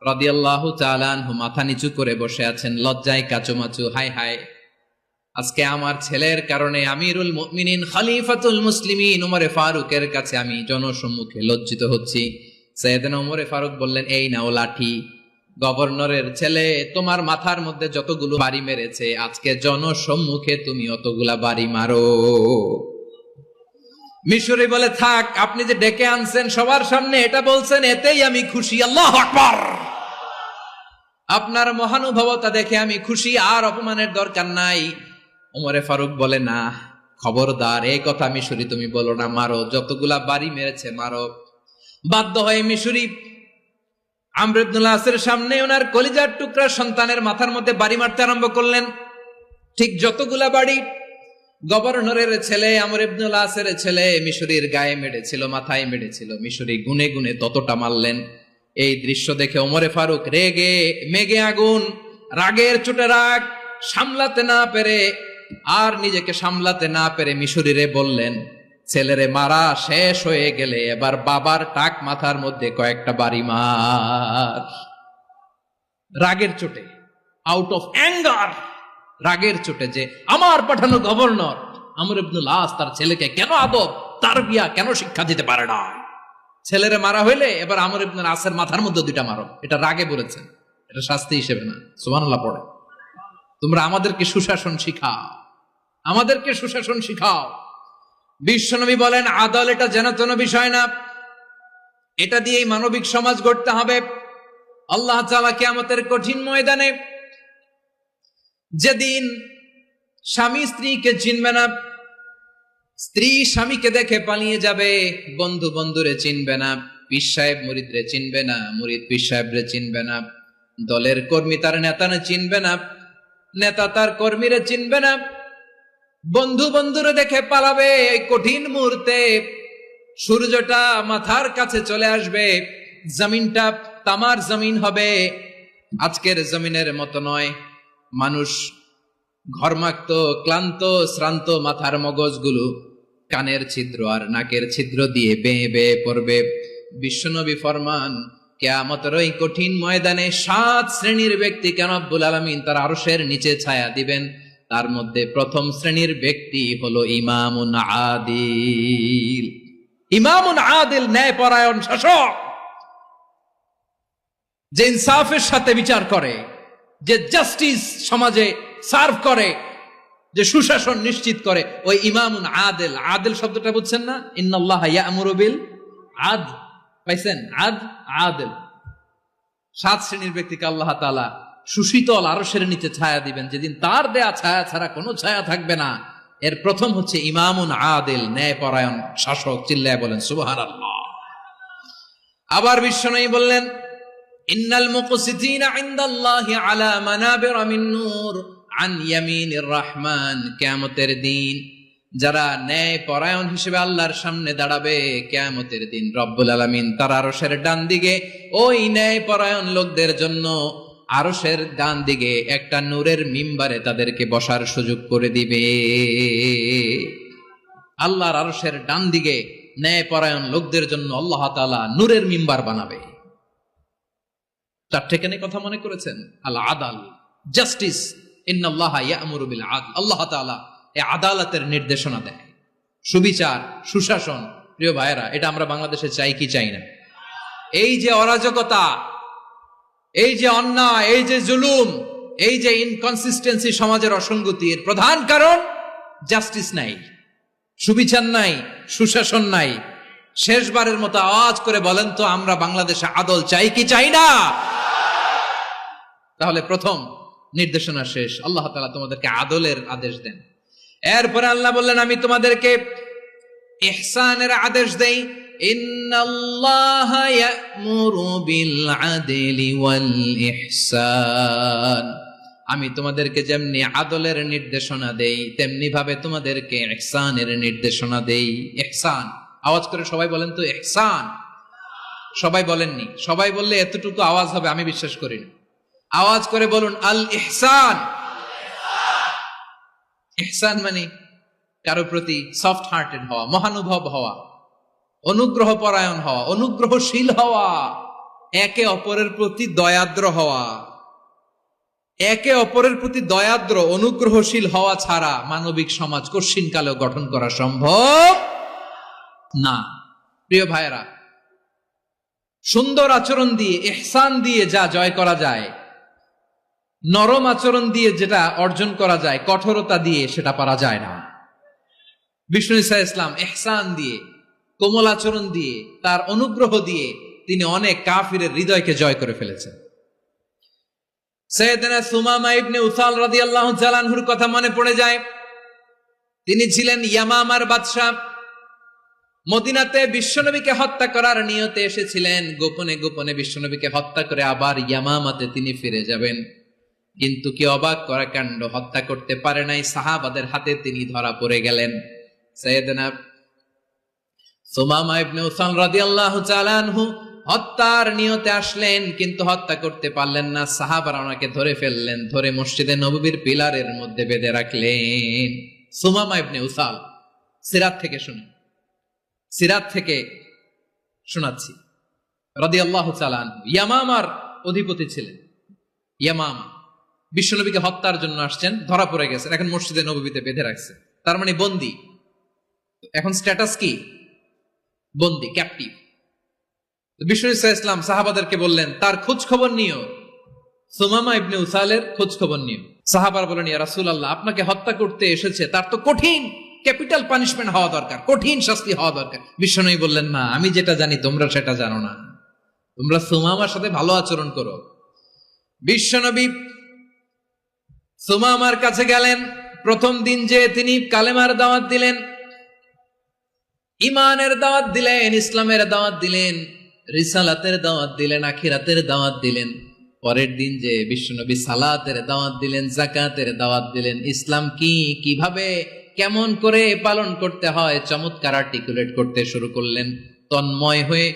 রাদিয়াল্লাহু তাআলা আনহু মাথা নিচু করে বসে আছেন, লজ্জায় কাচুমাচু। হায় হায়, আজকে আমার ছেলের কারণে আমিরুল মুমিনিন খলিফাতুল মুসলিমিন ওমরে ফারুকের কাছে আমি জনসম্মুখে লজ্জিত হচ্ছি। সাইয়েদনা ওমরে ফারুক বললেন, এই নাও লাঠি, গভর্নরের ছেলে তোমার মাথার মধ্যে যতগুলো বাড়ি মেরেছে, আজকে জনসম্মুখে তুমি অতগুলা বাড়ি মারো। মিশরি বলে, থাক, আপনি যে ডেকে আনছেন সবার সামনে এটা বলছেন, এতেই আমি খুশি। আল্লাহু আকবার! আপনার মহানুভবতা দেখে আমি খুশি, আর অপমানের দরকার নাই। ওমরে ফারুক বলে, না, খবরদার, এই কথা মিশরি তুমি বলো না, মারো, যতগুলা বাড়ি মেরেছে মারো। বাধ্য হয়ে মিশরি আমর ইবনুল আসের সামনে ওনার কলিজার টুকরা সন্তানের মাথার মধ্যে বাড়ি মারতে আরম্ভ করলেন। ঠিক যতগুলা বাড়ি গভর্নরের ছেলে আমর ইবনুল আসের ছেলে মিশরীর গায়ে মেরেছিল, মাথায় মেরেছিল, মিশরী গুনে গুনে ততটা মারলেন। এই দৃশ্য দেখে ওমরে ফারুক রেগে মেগে আগুন, রাগের চোটে রাগ সামলাতে না পেরে আর নিজেকে সামলাতে না পেরে মিশরীরে বললেন, ছেলেরে মারা শেষ হয়ে গেলে এবার বাবার টাক মাথার মধ্যে কয়েকটা বাড়ি মার। রাগের চোটে, আউট অফ অ্যাঙ্গার, রাগের চোটে যে আমার পাঠানো গভর্নর আমর ইবনুল আস তার ছেলেকে কেন আদব তারবিয়া কেন শিক্ষা দিতে পারে না, ছেলেরে মারা হইলে এবার আমর ইবনুল আসের মাথার মধ্যে দুইটা মারো। এটা রাগে বলেছেন, এটা শাস্তি হিসেবে না। সুবহানাল্লাহ পড়ে। তোমরা আমাদেরকে সুশাসন শিখাও, আমাদেরকে সুশাসন শিখাও। বিশ্বনবী বলেন আদল এটা যেন তেন বিষয় না, এটা দিয়েই মানবিক সমাজ গড়তে হবে। আল্লাহ তাআলা কিয়ামতের কঠিন ময়দানে যেদিন স্বামী স্ত্রীকে চিনবে না, স্ত্রী স্বামীকে দেখে পালিয়ে যাবে, বন্ধু বন্ধুরে চিনবে না, পীর সাহেব মুরিদরে চিনবে না, মুরিদ পীর সাহেবরে চিনবে না, দলের কর্মী তার নেতারে চিনবে না, নেতা তার কর্মীরে চিনবে না, বন্ধু বন্ধুরে দেখে পালাবে। এই কঠিন মুহূর্তে সূর্যটা মাথার কাছে চলে আসবে, জমিনটা তামার জমিন হবে, আজকের জমিনের মতো নয়। মানুষ ঘর্মাক্ত ক্লান্ত শ্রান্ত মাথার মগজগুলো কানের ছিদ্র আর নাকের ছিদ্র দিয়ে বেয়ে বেয়ে পড়বে। বিশ্বনবী ফরমান কিয়ামতের ওই কঠিন ময়দানে 7 শ্রেণীর ব্যক্তিকে রব্বুল আলামিন তার আরশের নিচে ছায়া দিবেন। তার মধ্যে প্রথম শ্রেণীর ব্যক্তি হলো ইমামুন আদিল। ইমামুন আদিল, ন্যায়পরায়ণ শাসক, যে ইনসাফের সাথে বিচার করে, যে জাস্টিস সমাজে সার্ভ করে, যে সুশাসন নিশ্চিত করে, ওই ইমামুন আদিল। আদিল শব্দটা বুঝছেন না? ইন্নাল্লাহা ইয়া'মুরু বিল আদল, পাইছেন? আদিল। 7 শ্রেণীর ব্যক্তিকে আল্লাহ তাআলা সুশীতল আরশের নিচে ছায়া দিবেন, যেদিন তার দেয়া ছায়া ছাড়া কোনো ছায়া থাকবে না। এর প্রথম হচ্ছে ইমামুন আদিল, ন্যায়পরায়ণ শাসক। চিল্লায় বলেন সুবহানাল্লাহ। আবার বিশ্বনবী বললেন ইন্নাল মুকসিতিনা ইনদাল্লাহি আলা মানাবিরা মিন নূর আন ইয়ামিনির রহমান। কিয়ামতের দিন যারা ন্যায়পরায়ণ হিসেবে আল্লাহর সামনে দাঁড়াবে, কিয়ামতের দিন রব্বুল আলামিন তার আরশের ডান দিকে ওই ন্যায়পরায়ণ লোকদের জন্য আরশের ডান দিকে একটা নূরের মিম্বারে তাদেরকে বসার সুযোগ করে দিবে। আল্লাহর আরশের ডান দিকে ন্যায়পরায়ণ লোকদের জন্য আল্লাহ তাআলা নূরের মিম্বার বানাবে। 4টে কেন কথা মনে করেছেন? আল আদাল, জাস্টিস। ইন্নাল্লাহা ইয়া'মুরু বিল আদল। আল্লাহ তাআলা এই আদালতের নির্দেশনা দেয়, সুবিচার, সুশাসন। প্রিয় ভাইয়েরা, এটা আমরা বাংলাদেশে চাই কি চাই না? এই যে অরাজকতা, এই যে অন্যায়, এই যে জুলুম, এই যে ইনকনসিস্টেন্সি সমাজের অসঙ্গতির প্রধান কারণ জাস্টিস নাই, সুবিচার নাই, সুশাসন নাই। শেষবারের মতো আওয়াজ করে বলেন তো, আমরা বাংলাদেশে আদল চাই কি চাই না? তাহলে প্রথম নির্দেশনা শেষ। আল্লাহ তাআলা তোমাদেরকে আদলের আদেশ দেন। এরপরে আল্লাহ বললেন আমি তোমাদেরকে ইহসানের আদেশ দেই। ইন্নাল্লাহা ইয়া'মুরু বিল আদলি ওয়াল ইহসান। আমি তোমাদেরকে যেমনি আদলের নির্দেশনা দেই, তেমনি ভাবে তোমাদেরকে ইহসানের নির্দেশনা দেই। ইহসান, আওয়াজ করে সবাই বলেন তো ইহসান। সবাই বলেননি, সবাই বললে এতটুকু আওয়াজ হবে আমি বিশ্বাস করি না। আওয়াজ করে বলুন আল ইহসান। ইহসান মানে কারো প্রতি সফট হার্টেড হওয়া, মহানুভব হওয়া, অনুগ্রহ পরায়ণ হওয়া, অনুগ্রহশীল হওয়া, একে অপরের প্রতি দয়াদ্র হওয়া। একে অপরের প্রতি দয়াদ্র অনুগ্রহশীল হওয়া ছাড়া মানবিক সমাজ কঠিনকালেও গঠন করা সম্ভব না। প্রিয় ভাইয়েরা, সুন্দর আচরণ দিয়ে, ইহসান দিয়ে যা জয় করা যায়, নরম আচরণ দিয়ে যেটা অর্জন করা যায়, কঠোরতা দিয়ে সেটা পারা যায় না। বিষ্ণু ঈসা ইসলাম ইহসান দিয়ে, কোমল আচরণ দিয়ে, তার অনুগ্রহ দিয়ে তিনি অনেক কাফিরের হৃদয়কে জয় করে ফেলেছেন। সাইয়েদনা সুমামা ইবনে উসাল রাদিয়াল্লাহু তাআলা আনহুর কথা মনে পড়ে যায়। তিনি ছিলেন ইয়ামামার বাদশা। মদিনাতে বিশ্বনবীকে হত্যা করার নিয়তে এসেছিলেন। গোপনে গোপনে বিশ্বনবীকে হত্যা করে আবার ইয়ামামাতে তিনি ফিরে যাবেন। কিন্তু কি অবাক করা কাণ্ড, হত্যা করতে পারে নাই, সাহাবাদের হাতে তিনি ধরা পড়ে গেলেন। সাইয়েদনা সুমামা ইবনে উসাল রাদিয়াল্লাহু তাআলা আনহু হত্যার নিয়তে আসলেন, কিন্তু হত্যা করতে পারলেন না। সাহাবারা ওনাকে ধরে ফেললেন, ধরে মসজিদে নববীর পিলারের মধ্যে বেঁধে রাখলেন। সুমামা ইবনে উসাল, সিরাত থেকে শুনে, সিরাত থেকে শোনাচ্ছি, রাদিয়াল্লাহু তাআলা আনহু ইয়ামামার অধিপতি ছিলেন। ইয়ামামা বিশ্বনবীকে হত্যার জন্য আসছেন, ধরা পড়ে গেছেন, এখন মসজিদে নববীতে বেঁধে রাখছে, তার মানে বন্দী। এখন স্ট্যাটাস কি? বন্দী, ক্যাপটিভ। বিশ্বনবী সাল্লাল্লাহু আলাইহি ওয়াসাল্লাম সাহাবাদেরকে বললেন, তার খোঁজ খবর নিও, সুমামা ইবনে উসালের খোঁজ খবর নিও। সাহাবারা বলেন, ইয়া রাসূলুল্লাহ, আপনাকে হত্যা করতে এসেছে, তার তো কঠিন ক্যাপিটাল পানিশমেন্ট হওয়া দরকার, কঠিন শাস্তি হওয়া দরকার। বিশ্বনবী বললেন, না, আমি যেটা জানি তোমরা সেটা জানো না, তোমরা সুমামার সাথে ভালো আচরণ করো। বিশ্বনবী সুমামার কাছে গেলেন। প্রথম দিন যে তিনি কালেমার দাওয়াত দিলেন, ইমানের দাওয়াত দিলেন, ইসলামের দাওয়াত দিলেন, রিসালাতের দাওয়াত দিলেন, আখিরাতের দাওয়াত দিলেন। পরের দিন যে বিশ্বনবী সালাতের দাওয়াত দিলেন, যাকাতের দাওয়াত দিলেন, ইসলাম কি, কিভাবে, কেমন করে পালন করতে হয় চমৎকার আর্টিকুলেট করতে শুরু করলেন। তন্ময় হয়ে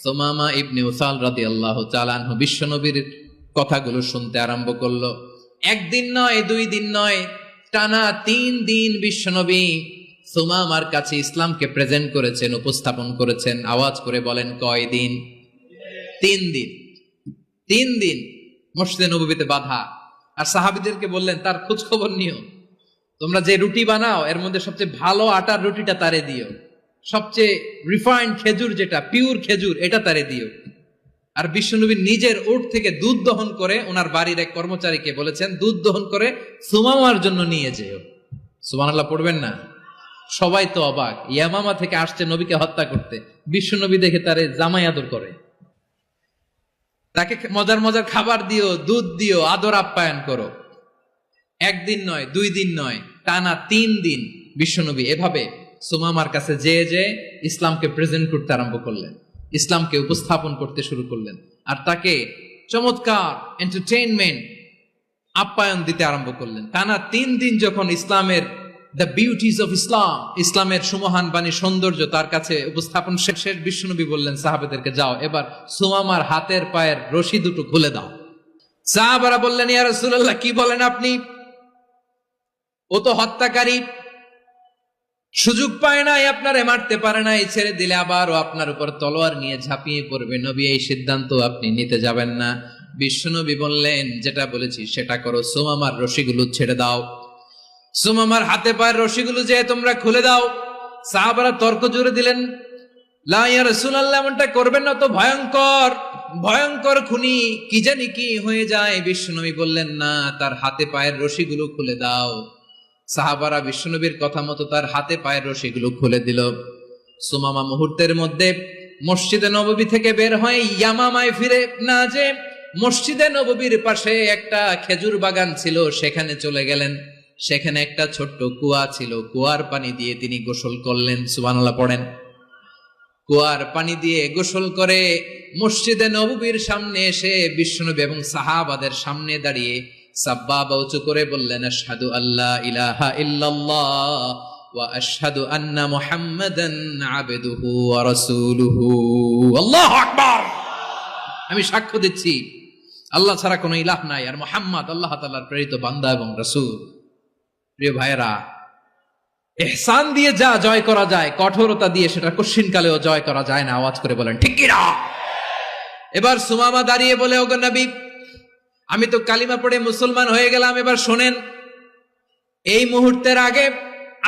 সুমামা ইবনে উসাল রাদিয়াল্লাহু তাআলা আনহু বিশ্বনবীর কথাগুলো শুনতে আরম্ভ করলো। একদিন নয়, 2 দিন নয়, টানা 3 দিন বিশ্বনবী সুমামার কাছে ইসলামকে প্রেজেন্ট করেছেন, উপস্থাপন করেছেন। আওয়াজ করে বলেন, কয় দিন? 3 দিন। 3 দিন মসজিদে নববীতে বাধা। আর সাহাবীদেরকে বললেন, তার খোঁজ খবর নিও, তোমরা যে রুটি বানাও এর মধ্যে সবচেয়ে ভালো আটার রুটিটা তারে দিও, সবচেয়ে রিফাইন্ড খেজুর, যেটা পিওর খেজুর, এটা তারে দিও। আর বিশ্বনবী নিজের উট থেকে দুধ দহন করে ওনার বাড়ির এক কর্মচারীকে বলেছেন, দুধ দহন করে সুমামার জন্য নিয়ে যেও। সুবহানাল্লাহ পড়বেন না? সবাই তো অবাক, ইয়ামামা থেকে আসছে নবীকে হত্যা করতে, বিশ্বনবী দেখে তারে জামাই আদর করে, তাকে মজার মজার খাবার দিও, দুধ দিও, আদর আপ্যায়ন করো। একদিন নয়, 2 দিন নয়, টানা 3 দিন বিশ্বনবী এভাবে সুমামার কাছে যে ইসলামকে প্রেজেন্ট করতে আরম্ভ করলেন, ইসলামকে উপস্থাপন করতে শুরু করলেন। আর তাকে চমৎকার এন্টারটেইনমেন্ট, আপ্যায়ন দিতে আরম্ভ করলেন। টানা 3 দিন যখন ইসলামের দ্য বিউটিজ অফ ইসলাম, ইসলামের সুমহান বাণী, সৌন্দর্য তার কাছে উপস্থাপন শেষ, বিশ্বনবী বললেন সাহাবাদেরকে, যাও এবার সুমামার হাতের পায়ের রশি দুটো খুলে দাও। সাহাবারা বললেন, ইয়া রাসূলুল্লাহ, কি বলেন আপনি? ও তো হত্যাকারী, সুযোগ পায় নাই, আপনারে মারতে পারে নাই, ছেড়ে দিলে আবার ও আপনার উপর তলোয়ার নিয়ে ঝাঁপিয়ে পড়বে। নবী, এই সিদ্ধান্ত আপনি নিতে যাবেন না। বিশ্বনবী বললেন, যেটা বলেছি সেটা করো, সুমামার রশিগুলো ছেড়ে দাও, সুমামার হাতে পায়ের রশিগুলো যে তোমরা খুলে দাও। সাহাবারা তর্ক জুড়ে দিলেন, লা ইয়া রাসূলুল্লাহ, এমনটা করবেন না, তো ভয়ঙ্কর, ভয়ঙ্কর খুনি, কি জানি কি হয়ে যায়। বিশ্বনবী বললেন, না, তার হাতে পায়ের রশিগুলো খুলে দাও। সাহাবারা বিশ্বনবীর কথা মতো তার হাতে পায়ের রশিগুলো খুলে দিল। সুমামা মুহূর্তের মধ্যে মসজিদে নববী থেকে বের হয়ে ইয়ামামায় ফিরে না যে মসজিদে নববীর পাশে একটা খেজুর বাগান ছিল, সেখানে চলে গেলেন। সেখানে একটা ছোট্ট কুয়া ছিল, কুয়ার পানি দিয়ে তিনি গোসল করলেন। সুবহানাল্লাহ পড়েন। কুয়ার পানি দিয়ে গোসল করে মসজিদে নববীর সামনে এসে বিশ্বনবী এবং সাহাবাদের সামনে দাঁড়িয়ে সাব্বাবা উঁচু করে বললেন, আশহাদু আল্লা ইলাহা ইল্লাল্লাহ ওয়া আশহাদু আন্না মুহাম্মাদান আবদুহু ওয়া রাসূলুহু। আল্লাহু আকবার। আমি সাক্ষ্য দিচ্ছি আল্লাহ ছাড়া কোনো ইলাহ নাই, আর মুহাম্মদ আল্লাহ তাআলার প্রেরিত বান্দা এবং রাসূল। প্রিয় ভাইয়েরা, ইহসান দিয়ে যা জয় করা যায়, কঠোরতা দিয়ে সেটা কঠিনকালেও জয় করা যায় না। আওয়াজ করে বলেন ঠিক কি না? এবার সুমামা দাঁড়িয়ে বলে, ওগো নবী, আমি তো কালিমা পড়ে মুসলমান হয়ে গেলাম, এবার শোনেন, এই মুহূর্তের আগে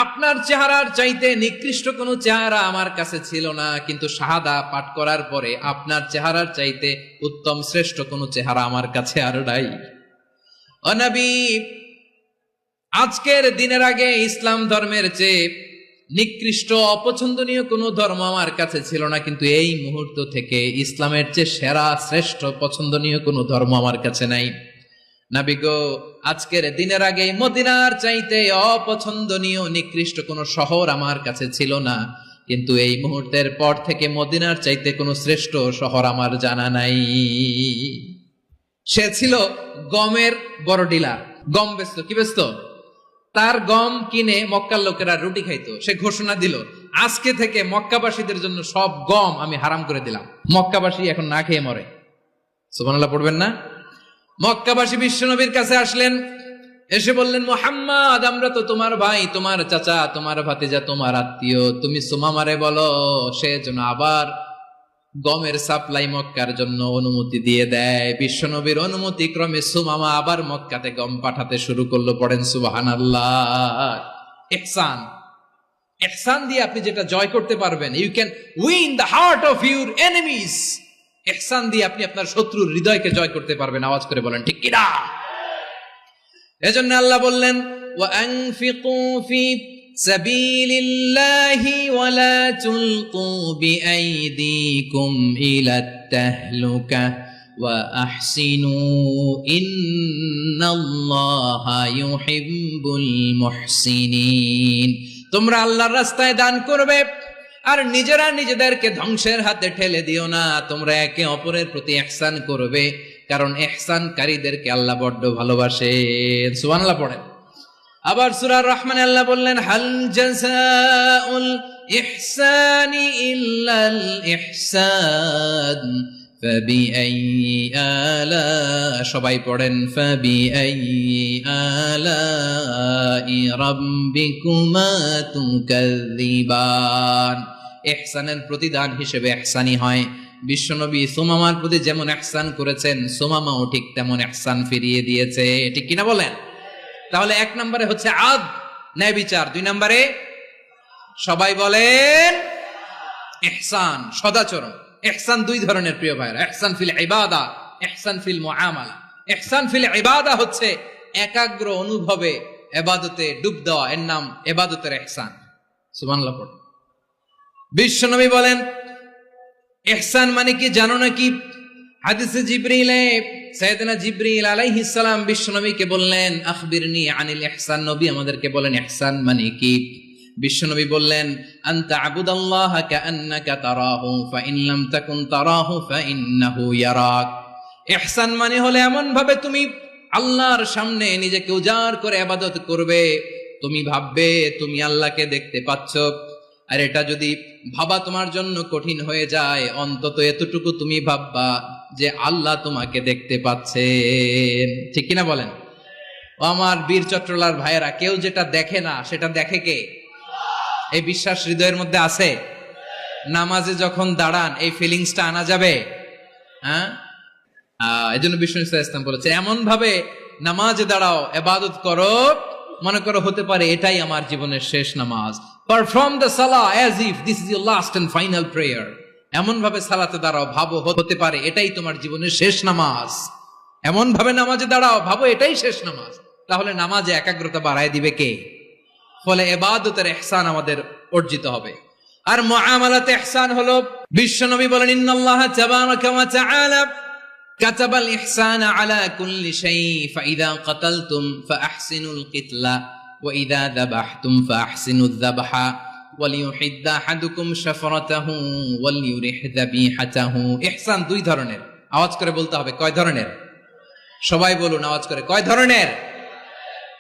আপনার চেহারার চাইতে নিকৃষ্ট কোনো চেহারা আমার কাছে ছিল না, কিন্তু শাহাদা পাঠ করার পরে আপনার চেহারার চাইতে উত্তম শ্রেষ্ঠ কোনো চেহারা আমার কাছে আর নাই। ও নবী, আজকের দিনের আগে ইসলাম ধর্মের চেয়ে নিকৃষ্ট অপছন্দনীয় কোনো ধর্ম আমার কাছে ছিল না, কিন্তু এই মুহূর্ত থেকে ইসলামের চেয়ে সেরা শ্রেষ্ঠ পছন্দনীয় কোনো ধর্ম আমার কাছে নাই। নবী গো, আজকের দিনের আগে মদিনার চাইতে অপছন্দনীয় নিকৃষ্ট কোনো শহর আমার কাছে ছিল না, কিন্তু এই মুহূর্তের পর থেকে মদিনার চাইতে কোনো শ্রেষ্ঠ শহর আমার জানা নাই। সে ছিল গমের বড় ডিলার, গম বেচতো। কি বেচতো? তার গম কিনে মক্কার লোকেরা রুটি খাইতো। সে ঘোষণা দিল, আজকে থেকে মক্কাবাসীদের জন্য সব গম আমি হারাম করে দিলাম, মক্কাবাসী এখন না খেয়ে মরে। সুবহানাল্লাহ পড়বেন না? মক্কাবাসী বিশ্বনবীর কাছে আসলেন, এসে বললেন, মুহাম্মদ আমরা তো তোমার ভাই, তোমার চাচা, তোমার ভাতিজা, তোমার আত্মীয়, তুমি সুমামারে বলো সে যেন আবার গমের সাপ্লাই মক্কার জন্য অনুমতি দিয়ে দেয়। বিশ্বনবীর অনুমতি ক্রমে সুমামা আবার মক্কাতে গম পাঠাতে শুরু করলো। পড়েন সুবহানাল্লাহ। ইহসান, ইহসান দিয়ে আপনি যেটা জয় করতে পারবেন, you can win the heart of your enemies. ইহসান দিয়ে আপনি আপনার শত্রুর হৃদয়কে জয় করতে পারবেন। আওয়াজ করে বলেন ঠিক কিনা? এজন্য আল্লাহ বললেন, ওয়া আনফিকু ফি সাবিলিল্লাহি ওয়া লা তুলকু বিআইদিকুম ইলাত তাহলুকা ওয়া আহসিনু ইন্নাল্লাহা ইউহিব্বুল মুহসিনিন। তোমরা আল্লাহর রাস্তায় দান করবে আর নিজেরা নিজেদেরকে ধ্বংসের হাতে ঠেলে দিও না। তোমরা একে অপরের প্রতি ইহসান করবে, কারণ ইহসানকারীদেরকে আল্লাহ বড্ড ভালোবাসেন। সুবহানাল্লাহ পড়েন। আবার সূরা রহমানে আল্লাহ বললেন, হাল জাযাউল ইহসানি ইল্লাল ইহসান ফাবিআইয়ি আলা, সবাই পড়েন, ফাবিআইয়ি আলাই রাব্বিকুমা তুকাযযিবান। ইহসানের প্রতিদান হিসেবে ইহসানি হয়। বিশ্বনবী সুমামার প্রতি যেমন ইহসান করেছেন, সুমামাও ঠিক তেমন ইহসান ফিরিয়ে দিয়েছে। ঠিক কিনা বলেন? তাহলে এক নম্বরে হচ্ছে আদ, ন্যায় বিচার। দুই নম্বরে সবাই বলেন ইহসান, সদাচরণ। ইহসান দুই ধরনের প্রিয় ভাইরা, ইহসান ফিল ইবাদা, ইহসান ফিল মুআমালা। ইহসান ফিল ইবাদা হচ্ছে একাগ্র অনুভবে ইবাদতে ডুব দেওয়া, এর নাম ইবাদতের ইহসান। সুবহানাল্লাহ পড়ুন। বিশ্বনবী বলেন ইহসান মানে কি জানো নাকি? হাদিসে জিবরিলে সাইয়েদনা জিবরিল আলাইহিস সালাম বিশ্বনবীকে বললেন, আখবিরনি আনিল ইহসান। নবী আমাদেরকে বলেন ইহসান মানে কি? বিশ্বনবী বললেন, আনতা আবুদাল্লাহা কাআন্নাকা তারাহু ফাইন লাম তাকুন তারাহু ফাইন্নাহু ইয়ারাক। ইহসান মানে হলো এমন ভাবে তুমি আল্লাহর সামনে নিজেকে উজাড় করে ইবাদত করবে, তুমি ভাববে তুমি আল্লাহকে দেখতে পাচ্ছ। আর এটা যদি ভাবা তোমার জন্য কঠিন হয়ে যায়, অন্তত এতটুকু তুমি ভাববা যে আল্লাহ তোমাকে দেখতে পাচ্ছেন। ঠিক কিনা বলেন? ও আমার বীর চট্টলার ভাইয়েরা, কেউ যেটা দেখে না সেটা দেখে কে? এই বিশ্বাস হৃদয়ের মধ্যে আছে? নামাজে যখন দাঁড়ান এই ফিলিংসটা আনা যাবে? হ্যাঁ, এই জন্য বিষ্ণু ইসলাম বলেছে এমন ভাবে নামাজে দাঁড়াও, ইবাদত করো, মনে করো হতে পারে এটাই আমার জীবনের শেষ নামাজ। Perform the salah as if this is your last and final prayer. এমন ভাবে সালাতে দাঁড়াও, ভাবো হতে পারে এটাই তোমার জীবনের শেষ নামাজ। এমন ভাবে নামাজে দাঁড়াও, ভাবো এটাই শেষ নামাজ। তাহলে নামাজে একাগ্রতা বাড়ায় দিবে কে? ফলে ইবাদতের ইহসান আমাদের অর্জিত হবে। আর মুআমালাতে ইহসান হলো, বিশ্বনবী বলেন, ইন্নাল্লাহা তাবারাকা ওয়া তাআলা কাতাবাল ইহসানা আলা কুল্লি শাই ফাইদা কাতালতুম ফাআহসিনুল কিতলা ওয়া ইযা যাবাহতুম ফাআহসিনুয যাবহা ওয়ালিয়ুহিদ্দা আহাদুকুম শাফরাতাহু ওয়ালিয়ুরিহ যাবিহাতাহু। ইহসান দুই ধরনের। আওয়াজ করে বলতে হবে কয় ধরনের? সবাই বলুন আওয়াজ করে, কয় ধরনের?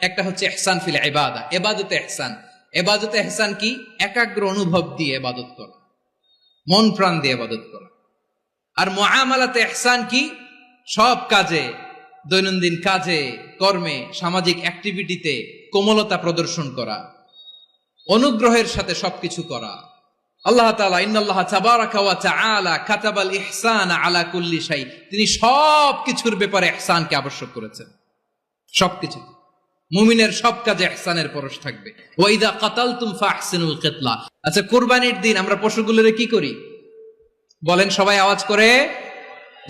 একটা হচ্ছে ইহসান ফিল ইবাদা, ইবাদতে ইহসান। ইবাদতে ইহসান কি? একাগ্র অনুভব দিয়ে ইবাদত করা, মন প্রাণ দিয়ে ইবাদত করা। আর মুআমালাতে ইহসান কি? সব কাজে, দৈনন্দিন কাজে, কর্মে, সামাজিক অ্যাক্টিভিটিতে কোমলতা প্রদর্শন করা, অনুগ্রহের সাথে সবকিছু করা। আল্লাহ তাআলা ইন্নাল্লাহা তাবারাকা ওয়া তাআলা কাতাবাল ইহসানা আলা কুল্লি শাই, তিনি সব কিছুর ব্যাপারে ইহসানকে আবশ্যক করেছেন। সবকিছু, মুমিনের সব কাজে ইহসানের পরশ থাকবে। ওয়া ইযা কাতালতুম ফাহসিনুল কিতলা। আচ্ছা, কুরবানির দিন আমরা পশুগুলোরে কি করি বলেন সবাই আওয়াজ করে?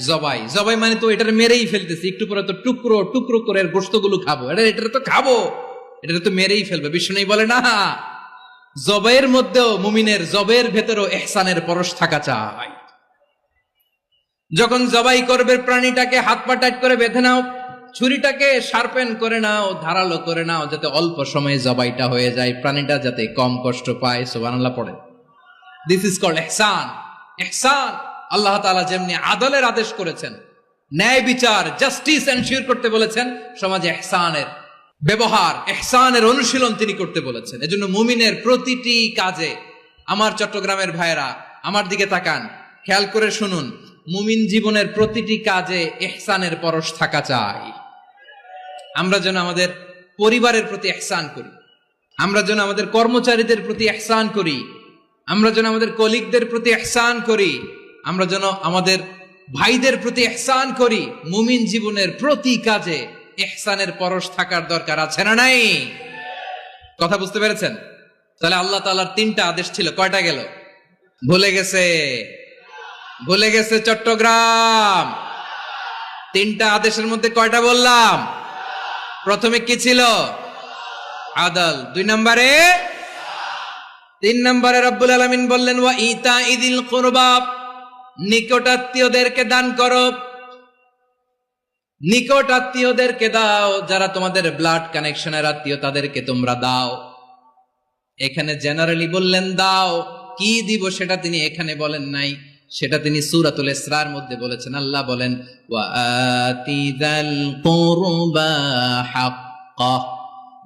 জবাই। জবাই মানে তো এটারে মেরেই ফেলতেছি, একটু পরে তো টুকরো টুকরো করে গোশতগুলো খাবো, এটা তো খাবো, এটা তো মেরেই ফেলবে। বিষ্ণু বলে না, জবাইয়ের মধ্যেও মুমিনের জবের ভেতরেও ইহসানের পরশ থাকা চাই। যখন জবাই করবে প্রাণীটাকে হাত পা টাইট করে বেঁধে নাও, ছুরিটাকে শার্পেন করে নাও, ধারালো করে নাও, যাতে অল্প সময়ে জবাইটা হয়ে যায়, প্রাণীটা যাতে কম কষ্ট পায়। সুবহানাল্লাহ পড়ে। দিস ইজ কল্ড ইহসান। ইহসান আল্লাহ তাআলা যেমনি আদলের আদেশ করেছেন, ন্যায় বিচার, জাস্টিস এনশিওর করতে বলেছেন, সমাজে ইহসানের ব্যবহার, ইহসানের অনুশীলন তিনি করতে বলেছেন। এজন্য মুমিনের প্রতিটি কাজে আমার চট্টগ্রামের ভাইরা আমার দিকে তাকান, খেয়াল করে শুনুন, মুমিন জীবনের প্রতিটি কাজে ইহসানের পরশ থাকা চাই। আমরা যেন আমাদের পরিবারের প্রতি ইহসান করি, আমরা যেন আমাদের কর্মচারীদের প্রতি ইহসান করি, আমরা যেন আমাদের কলিগদের প্রতি ইহসান করি, আমরা যেন আমাদের ভাইদের প্রতি ইহসান করি। মুমিন জীবনের প্রতি কাজে ইহসানের পরশ থাকার দরকার আছে না নাই? কথা বুঝতে পেরেছেন? তাহলে আল্লাহ তাআলার 3টা আদেশ ছিল, কয়টা গেল? ভুলে গেছে চট্টগ্রাম। 3টা আদেশের মধ্যে কয়টা বললাম? প্রথমে কি ছিল? আদল। 2 নম্বরে 3 নম্বরে রব্বুল আলামিন বললেন ওয়া ইতাইদিল কুরবা, নিকটাত্মীয়দেরকে দান করো, নিকটাত্মীয়দেরকে দাও, যারা তোমাদের ব্লাড কানেকশনের আত্মীয় তাদেরকে তোমরা দাও। এখানে জেনারেলি বললেন দাও, কি দিব সেটা তিনি এখানে বলেন নাই, সেটা তিনি সূরাতুল ইসরার মধ্যে বলেছেন। আল্লাহ বলেন ওয়া আতিযাল কুরবা হাক্কাহ,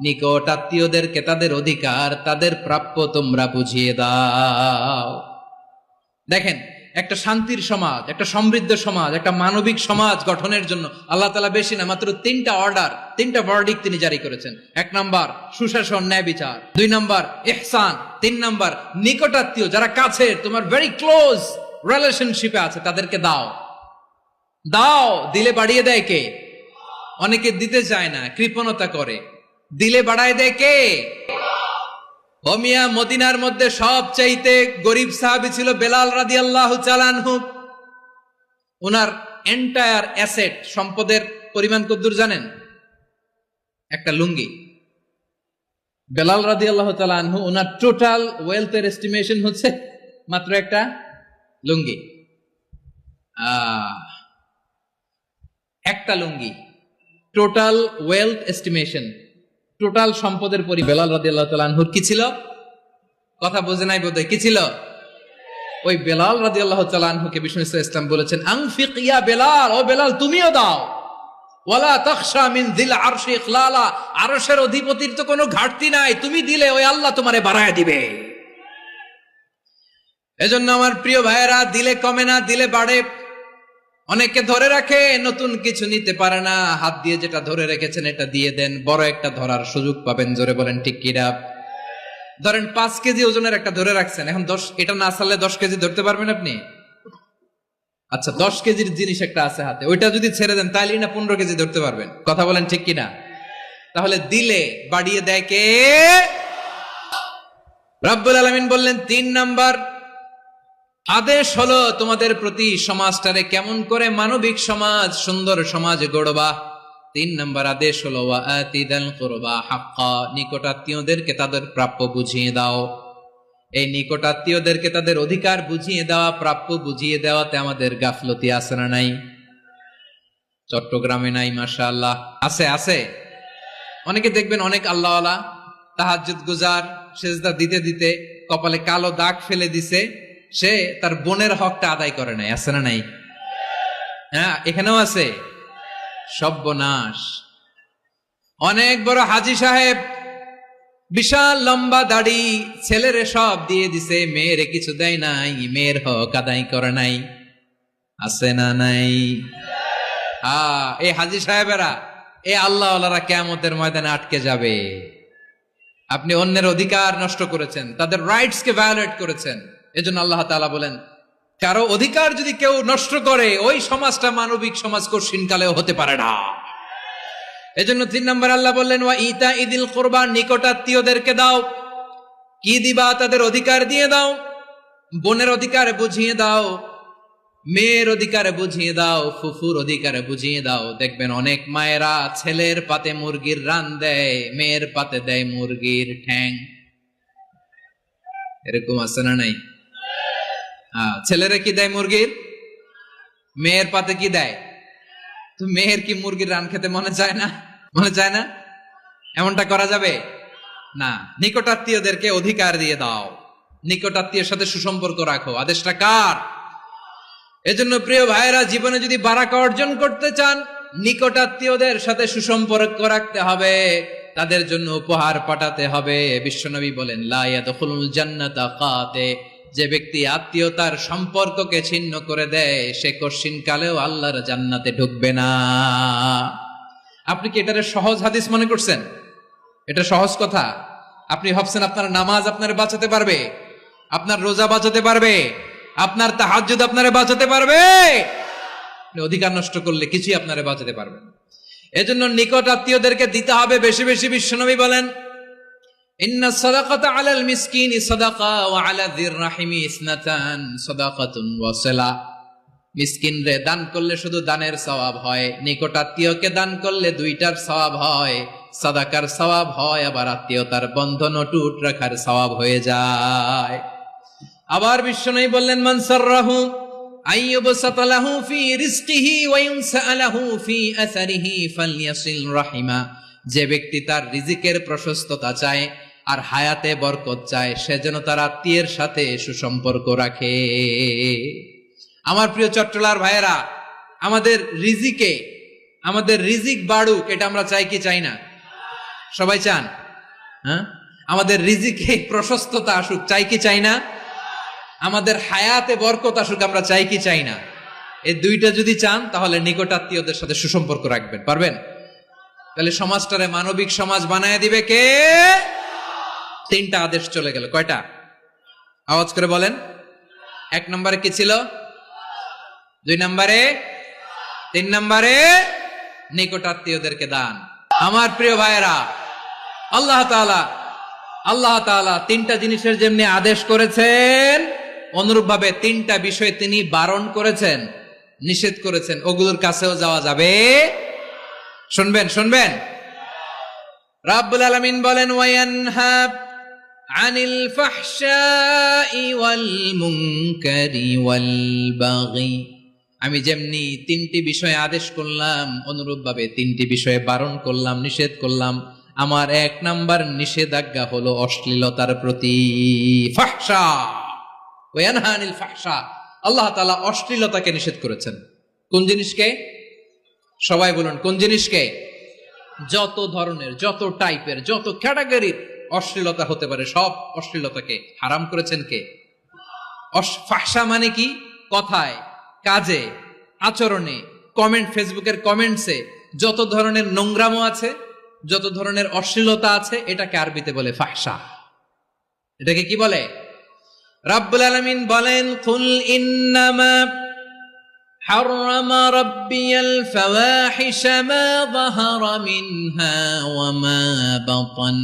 নিকট আত্মীয়দেরকে তাদের অধিকার, তাদের প্রাপ্য তোমরা বুঝিয়ে দাও। দেখেন, একটা শান্তির সমাজ, একটা সমৃদ্ধ সমাজ, একটা মানবিক সমাজ গঠনের জন্য আল্লাহ তাআলা বেশি না, মাত্র 3টা অর্ডার, 3টা ভার্ডিক্ট তিনি জারি করেছেন। 1 নাম্বার সুশাসন, ন্যায় বিচার। 2 নাম্বার ইহসান। 3 নাম্বার নিকটাত্মীয়, যারা কাছের, তোমার ভেরি ক্লোজ রিলেশনশিপে আছে, তাদেরকে দাও। দাও, দিলে বাড়িয়ে দেয় কে? অনেকে দিতে চায় না, কৃপণতা করে। দিলে বাড়ায় দেয় কে? ও মিয়া, মদিনার মধ্যে সবচাইতে গরিব সাহাবী ছিল বেলাল রাদিয়াল্লাহু তাআলা আনহু। ওনার এন্টায়ার অ্যাসেট, সম্পদের পরিমাণ কতদূর জানেন? একটা লুঙ্গি। বেলাল রাদিয়াল্লাহু তাআলা আনহু, ওনার টোটাল ওয়েলথের এস্টিমেশন হচ্ছে মাত্র একটা লুঙ্গি। একটা লুঙ্গি, টোটাল ওয়েলথ এস্টিমেশন, টোটাল সম্পদের পরি বেলাল রাদিয়াল্লাহু তাআলা আনহুর কি ছিল? কথা বোঝে নাই বোধহয়, কি ছিল? ওই বেলাল রাদিয়াল্লাহু তাআলা আনহুকে বিষ্ণু ইসলাম বলেছেন আনফিক ইয়া বেলাল, ও বেলাল তুমিও দাও। ওয়ালা তাখশা মিন যিল আরশি ইখলালা, আরশের অধিপতির তো কোনো ঘাটতি নাই, তুমি দিলে ওই আল্লাহ তোমারে বাড়ায় দিবে। এজন্য আমার প্রিয় ভাইয়েরা, দিলে কমে না, দিলে বাড়ে। অনেকে ধরে রাখে, নতুন কিছু নিতে পারে না, হাত দিয়ে যেটা ধরে রেখেছেন এটা দিয়ে দেন, বড় একটা ধরার সুযোগ পাবেন। জোরে বলেন ঠিক কিনা? ধরেন 5 কেজি ওজনের একটা ধরে রাখছেন, এখন 10, এটা না ছাড়লে 10 কেজি ধরতে পারবেন আপনি? আচ্ছা, 10 কেজির জিনিস একটা আছে হাতে, ওইটা যদি ছেড়ে দেন তাহলে না 15 কেজি ধরতে পারবেন। কথা বলেন ঠিক কিনা? তাহলে দিলে বাড়িয়ে দেয় কে? রব্বুল আলামিন বললেন 3 নাম্বার আদেশ হলো তোমাদের প্রতি সমাজটারে কেমন করে মানবিক সমাজ, সুন্দর সমাজ গড়বা। 3 নাম্বার আদেশ হলো ওয়া আতিদাল কুরবা হাক্কা, নিকটাত্মীয়দেরকে তাদের প্রাপ্য বুঝিয়ে দাও। এই নিকটাত্মীয়দেরকে তাদের অধিকার বুঝিয়ে দেওয়া, প্রাপ্য বুঝিয়ে দেওয়াতে আমাদের গাফলতি আছে না নাই? চট্টগ্রামে নাই? মাশাআল্লাহ আছে, আছে। অনেকে দেখবেন অনেক আল্লাহওয়ালা, তাহাজ্জুদ গুজার, সেজদা দিতে দিতে কপালে কালো দাগ ফেলে দিছে, সে তার বোনের হকটা আদায় করে নাই। আছে না নাই? হ্যাঁ, এখানেও আছে। সর্বনাশ। অনেক বড় হাজী সাহেব, বিশাল লম্বা দাড়ি, ছেলেরে সব দিয়ে দিছে, মেয়েরে কিছু দেয় নাই, মেয়ের হক আদায় করে নাই। আছে না নাই? এই হাজী সাহেবেরা, এই আল্লাহওয়ালারা কিয়ামতের ময়দানে আটকে যাবে। আপনি অন্যের অধিকার নষ্ট করেছেন, তাদের রাইটস কে ভায়োলেট করেছেন। এজন্য আল্লাহ তাআলা বলেন, কারো অধিকার যদি কেউ নষ্ট করে, ওই সমাজটা মানবিক সমাজ কঠিনকালেও হতে পারে না। এজন্য 3 নম্বর আল্লাহ বললেন ওয়া ইতাইদিল কুরবা, নিকটাত্মীয়দেরকে দাও। কি দিবা? তাদের অধিকার দিয়ে দাও। বোনের অধিকার বুঝিয়ে দাও, মেয়ের অধিকার বুঝিয়ে দাও, ফুফুর অধিকার বুঝিয়ে দাও। দেখবেন অনেক মায়েরা ছেলের পাতে মুরগির রান দেয়, মেয়ের পাতে দেয় মুরগির ঠ্যাং। এরকম আছে না নাই? ছেলেরা কি দেয়? মুরগির। মেয়ের পাতে কি দেয়? তো মেয়ের কি মুরগির রান খেতে মনে চায় না? মনে চায় না? এমনটা করা যাবে না। নিকটাত্মীয়দেরকে অধিকার দিয়ে দাও, নিকটাত্মীয়ের সাথে সুসম্পর্ক রাখো। আদেশটা কার? এজন্য প্রিয় ভাইয়েরা, জীবনে যদি বারাকা অর্জন করতে চান, নিকটাত্মীয়দের সাথে সুসম্পর্ক রাখতে হবে। তাদের জন্য উপহার পাঠাতে হবে। বিশ্বনবী বলেন, লা ইয়াদখুলুল জান্নাতা কাতে, যে ব্যক্তি আত্মীয়তার সম্পর্ককে ছিন্ন করে দেয় সে কশিন কালেও আল্লাহর জান্নাতে ঢুকবে না। আপনি কি এটারে সহজ হাদিস মনে করছেন? এটা সহজ কথা? আপনি ভাবছেন আপনার নামাজ আপনারে বাঁচাতে পারবে, আপনার রোজা বাঁচাতে পারবে, আপনার তাহাজ্জুদ আপনারে বাঁচাতে পারবে? অধিকার নষ্ট করলে কিছুই আপনারে বাঁচাতে পারবে না। এজন্য নিকট আত্মীয়দেরকে দিতে হবে বেশি বেশি। বিশ্বনবী বলেন, ইন্না সাদাকাতা আলাল মিসকিনি সাদাকা ওয়া আলা যির রাহিমি ইসনাতান সাদাকাতুন ওয়া সিলা। মিসকিনরে দান করলে শুধু দানের সওয়াব হয়, নিকট আত্মীয়কে দান করলে দুইটার সওয়াব হয়, সাদাকার সওয়াব হয়, আবার আত্মীয়তার বন্ধন অটুট রাখার সওয়াব হয়ে যায়। আবার বিশ্বনবী বললেন, মান সাররাহু আইয়ুবসাতা লাহু ফি রিজকিহি ওয়া ইউনসা লাহু ফি আসারিহি ফালইয়াসিল রাহিমা। যে ব্যক্তি তার রিজিকের প্রশস্ততা চায় আর হায়াতে বরকত চায়, সে যেন তার আত্মীয়ের সাথে সুসম্পর্ক রাখে। আমার প্রিয় চট্টলার ভাইয়েরা, আমাদের রিজিক বাড়ুক, এটা আমরা চাই কি চাই না? সবাই চান? হ্যাঁ, আমাদের রিজিকে প্রশস্ততা আসুক, চাই কি চাই না? আমাদের হায়াতে বরকত আসুক, আমরা চাই কি চাই না? এই দুইটা যদি চান তাহলে নিকট আত্মীয়দের সাথে সুসম্পর্ক রাখবেন, পারবেন? তাহলে সমাজটারে মানবিক সমাজ বানায় দিবে কে? তিনটা আদেশ চলে গেল। কয়টা? আওয়াজ করে বলেন। 1 নম্বরে কি ছিল? 2 নম্বরে, 3 নম্বরে নিকট আত্মীয়দেরকে দান। আমার প্রিয় ভাইয়েরা, আল্লাহ তাআলা 3টা জিনিসের যেমনি আদেশ করেছেন, অনুরূপ ভাবে 3টা বিষয় তিনি বারণ করেছেন, নিষেধ করেছেন। ওগুলোর কাছেও যাওয়া যাবে। শুনবেন। রাব্বুল আলামিন বলেন, ওয়ায়ানহা আনিল ফাহশাই ওয়াল মুনকারি ওয়াল বাগি। আমি যেমনি 3টি বিষয়ে আদেশ করলাম, অনুরূপ ভাবে 3টি বিষয়ে বারণ করলাম, নিষেধ করলাম। আমার 1 নাম্বার নিষেধাজ্ঞা হলো অশ্লীলতার প্রতি। ফাহশা, ওয়ায়ানহা আনিল ফাহশা, আল্লাহ তাআলা অশ্লীলতাকে নিষেধ করেছেন। কোন জিনিসকে? সবাই বলুন, কোন জিনিসকে? যত ধরনের, যত টাইপের, যত ক্যাটাগরির অশ্লীলতা হতে পারে সব অশ্লীলতাকে হারাম করেছেন কে? ফাহশা মানে কি? কথায়, কাজে, আচরণে, কমেন্ট, ফেসবুকের কমেন্টসে যত ধরনের নোংরামো আছে, যত ধরনের অশ্লীলতা আছে, এটাকে আরবিতে বলে ফাহশা। এটাকে কি বলে? রাব্বুল আলামিন বলেন, কুল ইন্নামা حرم ربي الفواحش ما ظهر منها وما بطن।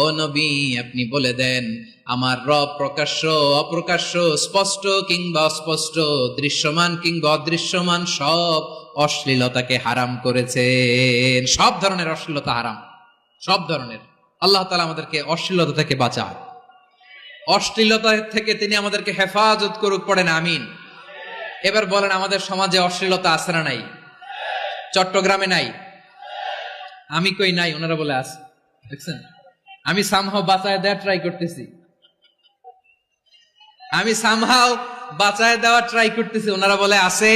ও নবী, আপনি বলে দেন, আমার রব প্রকাশ্য অপ্রকাশ্য, স্পষ্ট কিংবা অস্পষ্ট, দৃশ্যমান কিংবা অদৃশ্যমান সব অশ্লীলতাকে হারাম করেছেন। সব ধরনের অশ্লীলতা হারাম, সব ধরনের। আল্লাহ তাআলা আমাদেরকে অশ্লীলতা থেকে বাঁচান, অশ্লীলতা থেকে তিনি আমাদেরকে হেফাজত করুক। পড়েন আমিন। এবার বলেন, আমাদের সমাজে অশ্লীলতা আছে না নাই? চট্টগ্রামে নাই? আমি কই নাই, ওনারা বলে আছে। দেখছেন, আমি সামহাও বাঁচায় দেওয়ার ট্রাই করতেছি, ওনারা বলে আছে।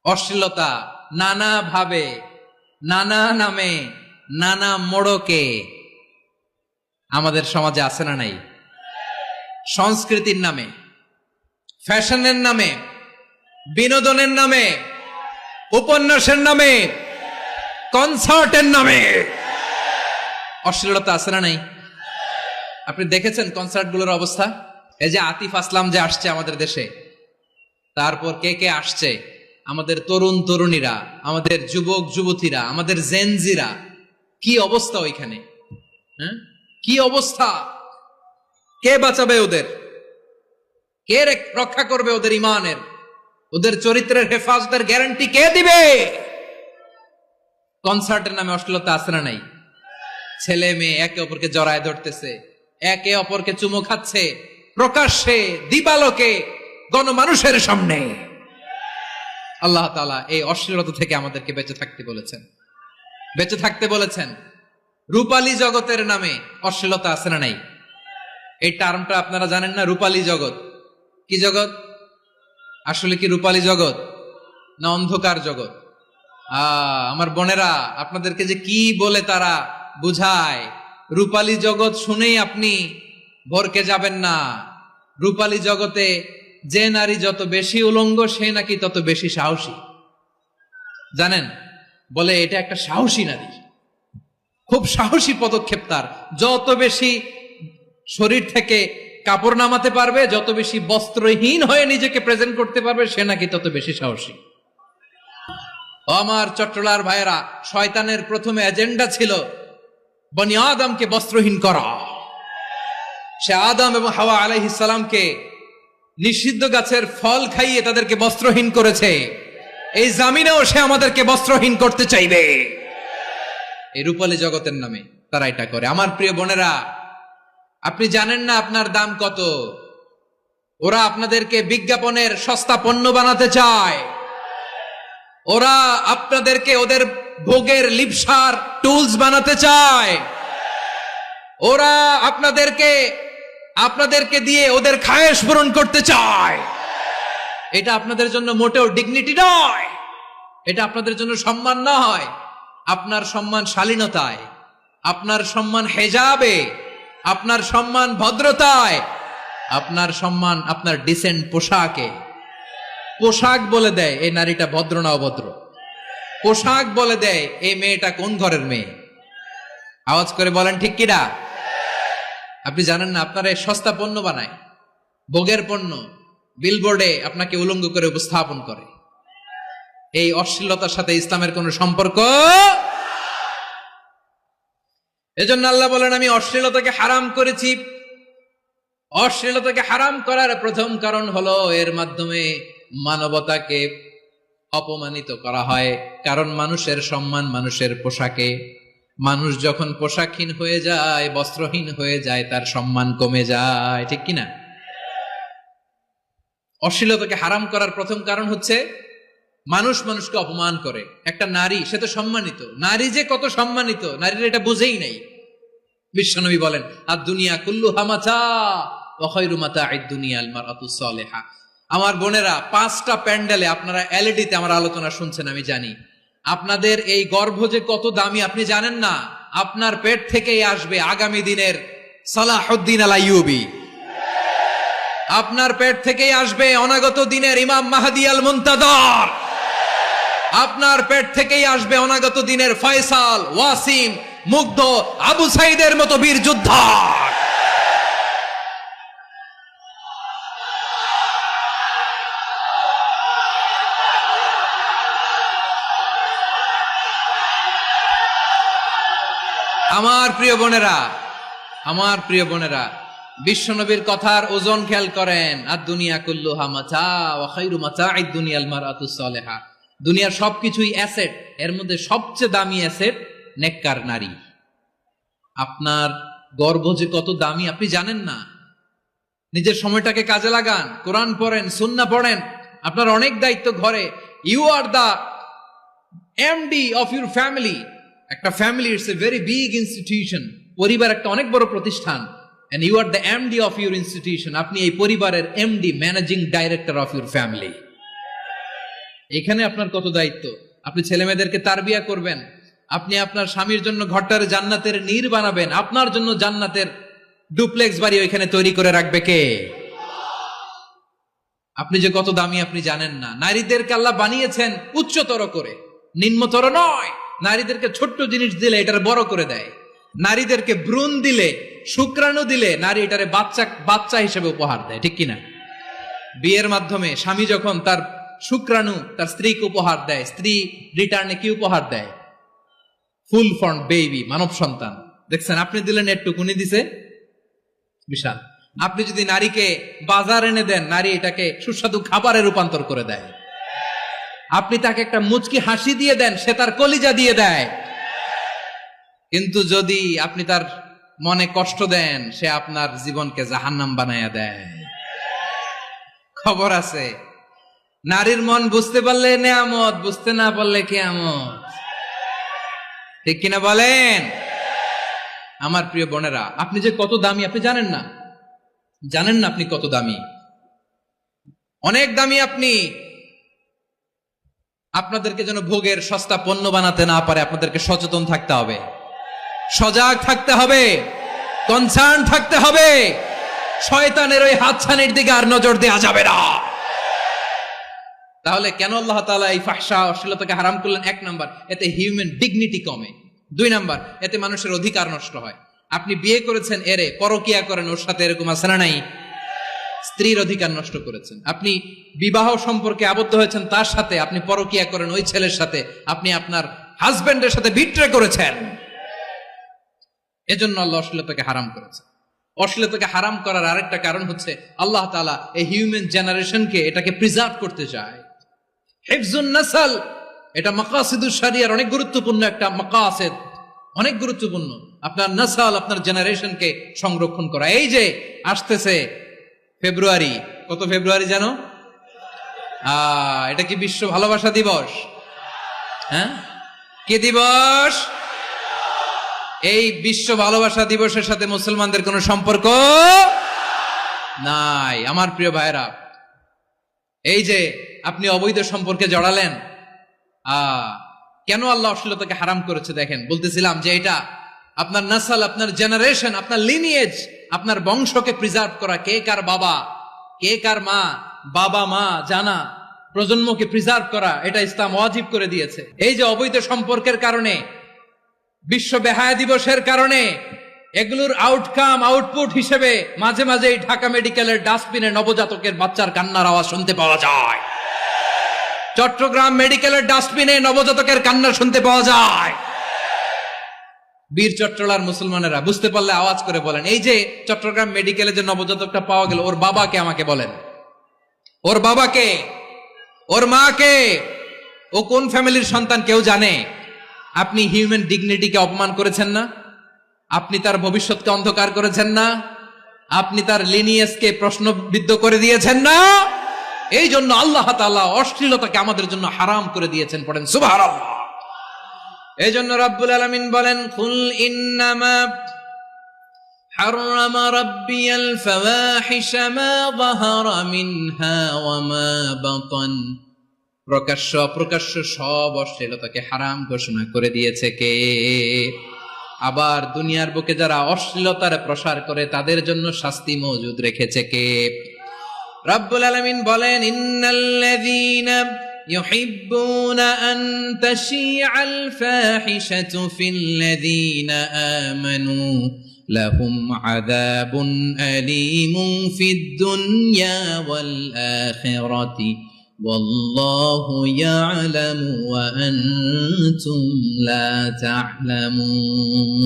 অশ্লীলতা নানা ভাবে, নানা নামে, নানা মোড়কে আমাদের সমাজে আছে না নাই? সংস্কৃতির নামে, ফ্যাশনের নামে, বিনোদনের নামে, উপন্যাসের নামে, কনসার্টের নামে অশ্লীলতা আছে না নাই? আপনি দেখেছেন কনসার্টগুলোর অবস্থা? এই যে আতিফ আসলাম যে আসছে আমাদের দেশে, তারপর কে কে আসছে, আমাদের তরুণ তরুণীরা, আমাদের যুবক যুবতীরা, আমাদের জেনজিরা, কি অবস্থা ওইখানে? হ্যাঁ, কি অবস্থা? কে বাঁচাবে ওদের? কে রক্ষা করবে ওদের ইমানের, ওদের চরিত্রের হেফাজতের গ্যারান্টি কে দিবে? কনসার্টের নামে অশ্লীলতা আছে না নাই? ছেলে মেয়ে একে অপরকে জড়ায় ধরতেছে, একে অপরকে চুমো খাচ্ছে, প্রকাশ্যে, দিবালোকে, গণমানুষের সামনে। আল্লাহ তাআলা এই অশ্লীলতা থেকে আমাদেরকে বেঁচে থাকতে বলেছেন, বেঁচে থাকতে বলেছেন। রূপালী জগতের নামে অশ্লীলতা আছে না নাই? এই টার্মটা আপনারা জানেন না? রূপালী জগৎ কি জগৎ? আসলে কি রূপালী জগৎ না অন্ধকার জগৎ? আমার বোনেরা, আপনাদেরকে যে কি বলে তারা বুঝায়, রূপালী জগৎ শুনেই আপনি ভরকে যাবেন না। রূপালী জগতে যে নারী যত বেশি উলঙ্গ সে নাকি তত বেশি সাহসী। জানেন, বলে এটা একটা সাহসী নারী, খুব সাহসী পদক্ষেপ তার। যত বেশি শরীর থেকে কাপড় নামাতে পারবে, যত বেশি বস্ত্রহীন হয়ে নিজেকে প্রেজেন্ট করতে পারবে, সে নাকি তত বেশি সাহসী। আমার চট্টলার ভাইয়েরা, শয়তানের প্রথমে এজেন্ডা ছিল বনি আদমকে বস্ত্রহীন করা। সে আদম এবং হাওয়া আলাইহিস সালামকে নিষিদ্ধ গাছের ফল খাইয়ে তাদেরকে বস্ত্রহীন করেছে। এই জামিনেও সে আমাদেরকে বস্ত্রহীন করতে চাইবে। এই রূপালী জগতের নামে তারা এটা করে। আমার প্রিয় বোনেরা, আপনি জানেন না আপনার দাম কত। ওরা আপনাদেরকে বিজ্ঞাপনের সস্তা পণ্য বানাতে চায়। ওরা আপনাদেরকে ওদের ভোগের লিপসার টুলস বানাতে চায়। ওরা আপনাদেরকে দিয়ে ওদের খায়েশ পূরণ করতে চায়। এটা আপনাদের জন্য মোটেও ডিগনিটি নয়, এটা আপনাদের জন্য সম্মান নয়। আপনার সম্মান শালীনতায়, আপনার সম্মান হেজাবে, আপনার সম্মান ভদ্রতায়, আপনার সম্মান আপনার ডিসেন্ট পোশাকে। পোশাক বলে দেয় এই নারীটা ভদ্র না অভদ্র। পোশাক বলে দেয় এই মেয়েটা কোন ঘরের মেয়ে। আওয়াজ করে বলেন ঠিক কিনা? আপনি জানেন না, আপনারা এই সস্তা পণ্য বানায়, ভোগের পণ্য, বিলবোর্ডে আপনাকে উলঙ্গ করে উপস্থাপন করে। এই অশ্লীলতার সাথে ইসলামের কোন সম্পর্ক। এজন্য আল্লাহ বলেন, আমি অশ্লীলতাকে হারাম করেছি। অশ্লীলতাকে হারাম করার প্রথম কারণ হলো এর মাধ্যমে মানবতাকে অপমানিত করা হয়। কারণ মানুষের সম্মান মানুষের পোশাকে। মানুষ যখন পোশাকহীন হয়ে যায়, বস্ত্রহীন হয়ে যায়, তার সম্মান কমে যায়। ঠিক কিনা? অশ্লীলতাকে হারাম করার প্রথম কারণ হচ্ছে মানুষ মানুষকে অপমান করে। একটা নারী, সে তো সম্মানিত। নারী যে কত সম্মানিত, নারীরা এটা বুঝেই নাই। বিশ্বনবী বলেন, আর দুনিয়া কুল্লুহা মাতা ওয়া খায়রু মাতা'আদ দুনিয়া আল মারআতুস সালিহা। আমার বোনেরা, 5টা প্যান্ডেলে আপনারা এলইডিতে আমার আলোচনা শুনছেন, আমি জানি। আপনাদের এই গর্ভ যে কত দামি আপনি জানেন না। আপনার পেট থেকেই আসবে আগামী দিনের সালাহুদ্দিন আল আইয়ুবী। আপনার পেট থেকেই আসবে অনাগত দিনের ইমাম মাহদী আল মুনতাজার। আপনার পেট থেকেই আসবে অনাগত দিনের ফয়সাল, ওয়াসিম, মুগ্ধ, আবু সাইদের মতো বীর যোদ্ধা। আমার প্রিয় বোনেরা, আমার প্রিয় বোনেরা, বিশ্বনবীর কথার ওজন খেয়াল করেন। আর দুনিয়া কুল্লুহা মাতা ওয়া খায়রু মাতা'আদ দুনিয়া আল মারআতুস সালিহা। দুনিয়ার সবকিছুই অ্যাসেট, এর মধ্যে সবচেয়ে দামি অ্যাসেট নেককার নারী। আপনার গর্ভ যে কত দামি আপনি জানেন না। নিজের সময়টাকে কাজে লাগান, কোরআন পড়েন, সুন্নাহ পড়েন। আপনার অনেক দায়িত্ব ঘরে। You are the MD of your family. একটা family it's a very big institution. পরিবার একটা অনেক বড় প্রতিষ্ঠান। and you are the MD of your institution. আপনি এই পরিবারের MD, managing director of your family. এখানে আপনার কত দায়িত্ব। আপনি ছেলে মেয়েদেরকে তারবিয়া করবেন। আপনি আপনার স্বামীর জন্য ঘরটারে জান্নাতের নীর বানাবেন। আপনার জন্য জান্নাতের ডুপ্লেক্স বাড়ি ওইখানে তৈরি করে রাখবে কে? আপনি যে কত দামি আপনি জানেন না। নারীদেরকে আল্লাহ বানিয়েছেন উচ্চতর করে, নিম্নতর নয়। নারীদেরকে ছোট্ট জিনিস দিলে এটার বড় করে দেয়। নারীদেরকে ভ্রূণ দিলে, শুক্রাণু দিলে নারী এটারে বাচ্চা হিসেবে উপহার দেয়। ঠিক কিনা? বিয়ের মাধ্যমে স্বামী যখন তার শুক্রাণু তার স্ত্রীকে উপহার দেয়, স্ত্রী রিটার্নে কি উপহার দেয়? ফুল ফর্ম বেবি, মানব সন্তান। দেখছেন, আপনি দিলেন একটুক, উনি দিছে বিশাল। আপনি যদি নারীকে বাজার এনে দেন, নারী এটাকে সুস্বাদু খাবারে রূপান্তর করে দেয়। আপনি তাকে একটা মুচকি হাসি দিয়ে দেন, সে তার কলিজা দিয়ে দেয়। কিন্তু যদি আপনি তার মনে কষ্ট দেন, সে আপনার জীবনকে জাহান্নাম বানায়া দেয়। খবর আছে, নারীর মন বুঝতে পারলে নেয়ামত, বুঝতে না পারলে কিয়ামত। ঠিক কিনা বলেন? আমার প্রিয় বোনেরা, আপনি যে কত দামি আপনি জানেন না। জানেন না আপনি কত দামি, অনেক দামি আপনি। আপনাদেরকে যেন ভোগের সস্তা পণ্য বানাতে না পারে, আপনাদেরকে সচেতন থাকতে হবে, সজাগ থাকতে হবে, কনসার্ন থাকতে হবে। শয়তানের ওই হাতছানির দিকে আর নজর দেওয়া যাবে না। তাহলে কেন আল্লাহ তাআলা এই ফাহশা অশ্লীলতাকে হারাম করলেন? 1 নাম্বার, এতে হিউম্যান ডিগনিটি কমে। 2 নাম্বার, এতে মানুষের অধিকার নষ্ট হয়। আপনি বিয়ে করেছেন এরে, পরকিয়া করেন ওর সাথে, এরকম আছে না নাই? স্ত্রীর অধিকার নষ্ট করেছেন। আপনি বিবাহ সম্পর্কে আবদ্ধ হয়েছেন তার সাথে, আপনি পরকিয়া করেন ওই ছেলের সাথে, আপনি আপনার হাজবেন্ডের সাথে বিট্রে করেছেন। এজন্য আল্লাহ অশ্লীলতাকে হারাম করেছেন। অশ্লীলতাকে হারাম করার আরেকটা কারণ হচ্ছে আল্লাহ তাআলা এই হিউম্যান জেনারেশনকে এটাকে প্রিজার্ভ করতে চায়। হিফজুন নাসল, এটা মাকাসিদুশ শরিয়ার অনেক গুরুত্বপূর্ণ একটা মাকাসিদ, অনেক গুরুত্বপূর্ণ। আপনার নাসল, আপনার জেনারেশনকে সংরক্ষণ করা। এই যে আসতেছে ফেব্রুয়ারি, কত ফেব্রুয়ারি জানো? এটা কি বিশ্ব ভালোবাসা দিবস? হ্যাঁ, কি দিবস? এই বিশ্ব ভালোবাসা দিবসের সাথে মুসলমানদের কোনো সম্পর্ক নাই। আমার প্রিয় ভাইরা, এই যে আপনি অবৈধ সম্পর্কে জড়ালেন, কেন আল্লাহ অশ্লীলতাকে হারাম করেছে দেখেন। বলতেছিলাম যে এটা আপনার নাসল, আপনার জেনারেশন, আপনার লিনিয়েজ, আপনার বংশকে প্রিজার্ভ করা। কে কার বাবা, কে কার মা, বাবা মা জানা, প্রজন্মকে প্রিজার্ভ করা, এটা ইসলাম ওয়াজিব করে দিয়েছে। এই যে অবৈধ সম্পর্কের কারণে, বিশ্ব বেহায়া দিবসের কারণে, এগুলোর আউটকাম, আউটপুট হিসেবে মাঝে মাঝে এই ঢাকা মেডিকেলের ডাস্টবিনে নবজাতকের বাচ্চার কান্নার আওয়াজ শুনতে পাওয়া যায়। চট্টগ্রাম মেডিকেলের ডাস্টবিনে নবজাতকের কান্না শুনতে পাওয়া যায়। বীর চট্টলার মুসলমানেরা বুঝতে পারলে আওয়াজ করে বলেন, এই যে চট্টগ্রাম মেডিকেলে যে নবজাতকটা পাওয়া গেল, ওর বাবাকে আমাকে বলেন, ওর বাবাকে, ওর মাকে, ও কোন ফ্যামিলির সন্তান কেউ জানে? আপনি হিউম্যান ডিগনিটিকে অপমান করেছেন না? আপনি তার ভবিষ্যৎকে অন্ধকার করেছেন না? আপনি তার লিনিয়েজকে প্রশ্নবিদ্ধ করে দিয়েছেন না? এই জন্য আল্লাহ তাআলা অশ্লীলতাকে আমাদের জন্য হারাম করে দিয়েছেন। পড়েন সুবহানাল্লাহ। এই জন্য রাব্বুল আলামিন বলেন, কুল ইন্নামা হারামা রাব্বিয়াল ফাওয়াহিশা মা যাহারা মিনহা ওয়া মা বাতান। প্রকাশ্য অপ্রকাশ্য সব অশ্লীলতাকে হারাম ঘোষণা করে দিয়েছে কে? আবার দুনিয়ার বুকে যারা অশ্লীলতার প্রসার করে তাদের জন্য শাস্তি মজুদ রেখেছে কে? রাব্বুল আলামিন বলেন, ইন্নাল্লাযীনা ইউহিব্বুনা আন তাশিআল ফাহিশাতু ফিল্লাযীনা আমানু লাহুম আযাবুন আলীমুন ফিদ দুনিয়া ওয়াল আখিরাতি ওয়াল্লাহু ইয়ালামু ওয়া আনতুম লা তা'লামুন।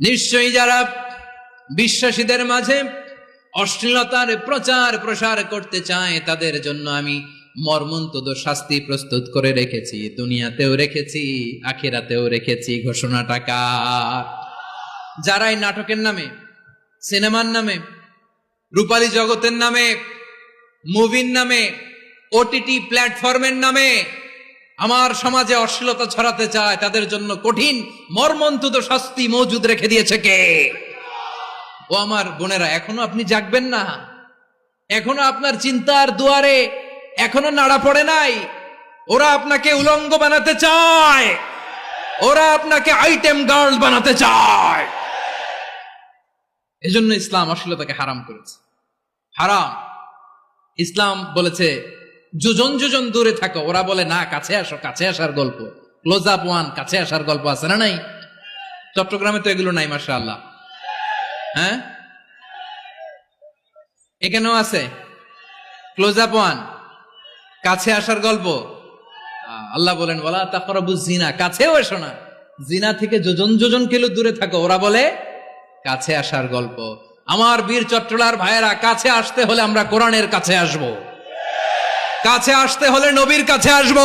নিশ্চয়ই যারা বিশ্বাসীদের মাঝে অশ্লীলতার প্রচার প্রসার করতে চায় তাদের জন্য আমি মর্মন্তুদ শাস্তি প্রস্তুত করে রেখেছি। দুনিয়াতেও রেখেছি, আখিরাতেও রেখেছি। ঘোষণাটা কার? যারাই নাটকের নামে, সিনেমার নামে, রূপালী জগতের নামে, মুভির নামে, ওটিটি প্ল্যাটফর্মের নামে আমার সমাজে অশ্লীলতা ছড়াতে চায় তাদের জন্য কঠিন মর্মন্তুদ শাস্তি মজুদ রেখে দিয়েছে কে? ও আমার বোনেরা, এখনো আপনি জাগবেন না? এখনো আপনার চিন্তার দুয়ারে এখনো নাড়া পড়ে নাই? ওরা আপনাকে উলঙ্গ বানাতে চায়, ওরা আপনাকে আইটেম গার্ল বানাতে চায়। এজন্য ইসলাম অশ্লীলতাকে হারাম করেছে। হারাম। ইসলাম বলেছে যোজন যোজন দূরে থাকো। ওরা বলে না, কাছে আসো, কাছে আসার গল্প, ক্লোজ আপ ওয়ান, কাছে আসার গল্প আছে না নাই? চট্টগ্রামে তো এগুলো নাই মাশাআল্লাহ। হ্যাঁ, এখানেও আছে ক্লোজ আপ ওয়ান, কাছে আসার গল্প। আল্লাহ বলেন, ওয়ালা তাকরাবুজ জিনা, কাছেও এসো না, জিনা থেকে যোজন যোজন কিলো দূরে থাকো। ওরা বলে কাছে আসার গল্প। আমার বীর চট্টলার ভাইয়েরা, কাছে আসতে হলে আমরা কোরআনের কাছে আসব, কাছে আসতে হলে নবীর কাছে আসব,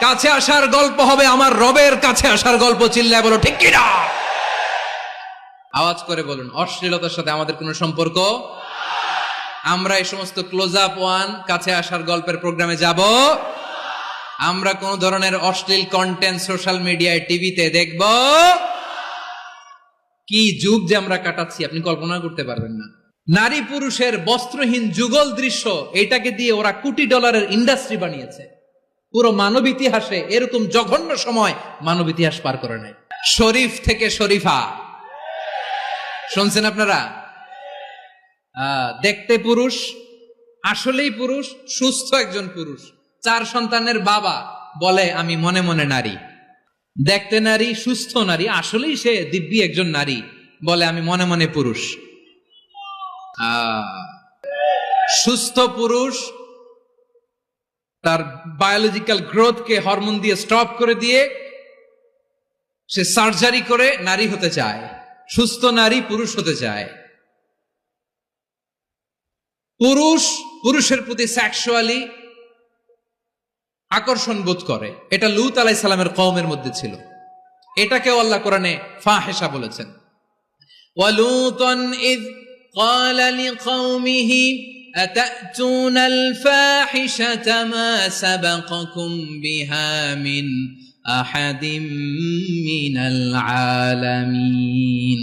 কাছে আসার গল্প হবে আমার রবের কাছে আসার গল্প। চিল্লায় বলো ঠিক কিনা? আওয়াজ করে বলুন, অশ্লীলতার সাথে আমাদের কোনো সম্পর্ক? আমরা এই সমস্ত ক্লোজ আপ ওয়ান, কাছে আসার গল্পের প্রোগ্রামে যাব? আমরা কোন ধরনের অশ্লীল কন্টেন্ট সোশ্যাল মিডিয়ায়, টিভিতে দেখব? কি যুগ যে আমরা কাটাচ্ছি আপনি কল্পনা করতে পারবেন না। নারী পুরুষের বস্ত্রহীন যুগল দৃশ্য, এটাকে দিয়ে ওরা কোটি ডলারের ইন্ডাস্ট্রি বানিয়েছে। পুরো মানব ইতিহাসে এরকম জঘন্য সময় মানব ইতিহাস পার করে নাই। শরীফ থেকে শরীফা শুনছেন আপনারা? দেখতে পুরুষ, আসলেই পুরুষ, সুস্থ একজন পুরুষ, 4 সন্তানের বাবা, বলে আমি মনে মনে নারী। দেখতে নারী, সুস্থ নারী, আসলেই সে দিব্যি একজন নারী, বলে আমি মনে মনে পুরুষ। সুস্থ পুরুষ তার বায়োলজিক্যাল গ্রোথকে হরমোন দিয়ে স্টপ করে দিয়ে সে সার্জারি করে নারী হতে চায়। সুস্থ নারী পুরুষ হতে চায়। পুরুষ পুরুষের প্রতি সেক্সুয়ালি আকর্ষণ বোধ করে। এটা লূত আলাইহিস সালামের কওমের মধ্যে ছিল। এটাকেও আল্লাহ কোরআনে ফাহিশা বলেছেন। ওয়ালুতান ইয قال لقومه أتأتون الفاحشة ما سبقكم بها من أحد من العالمين।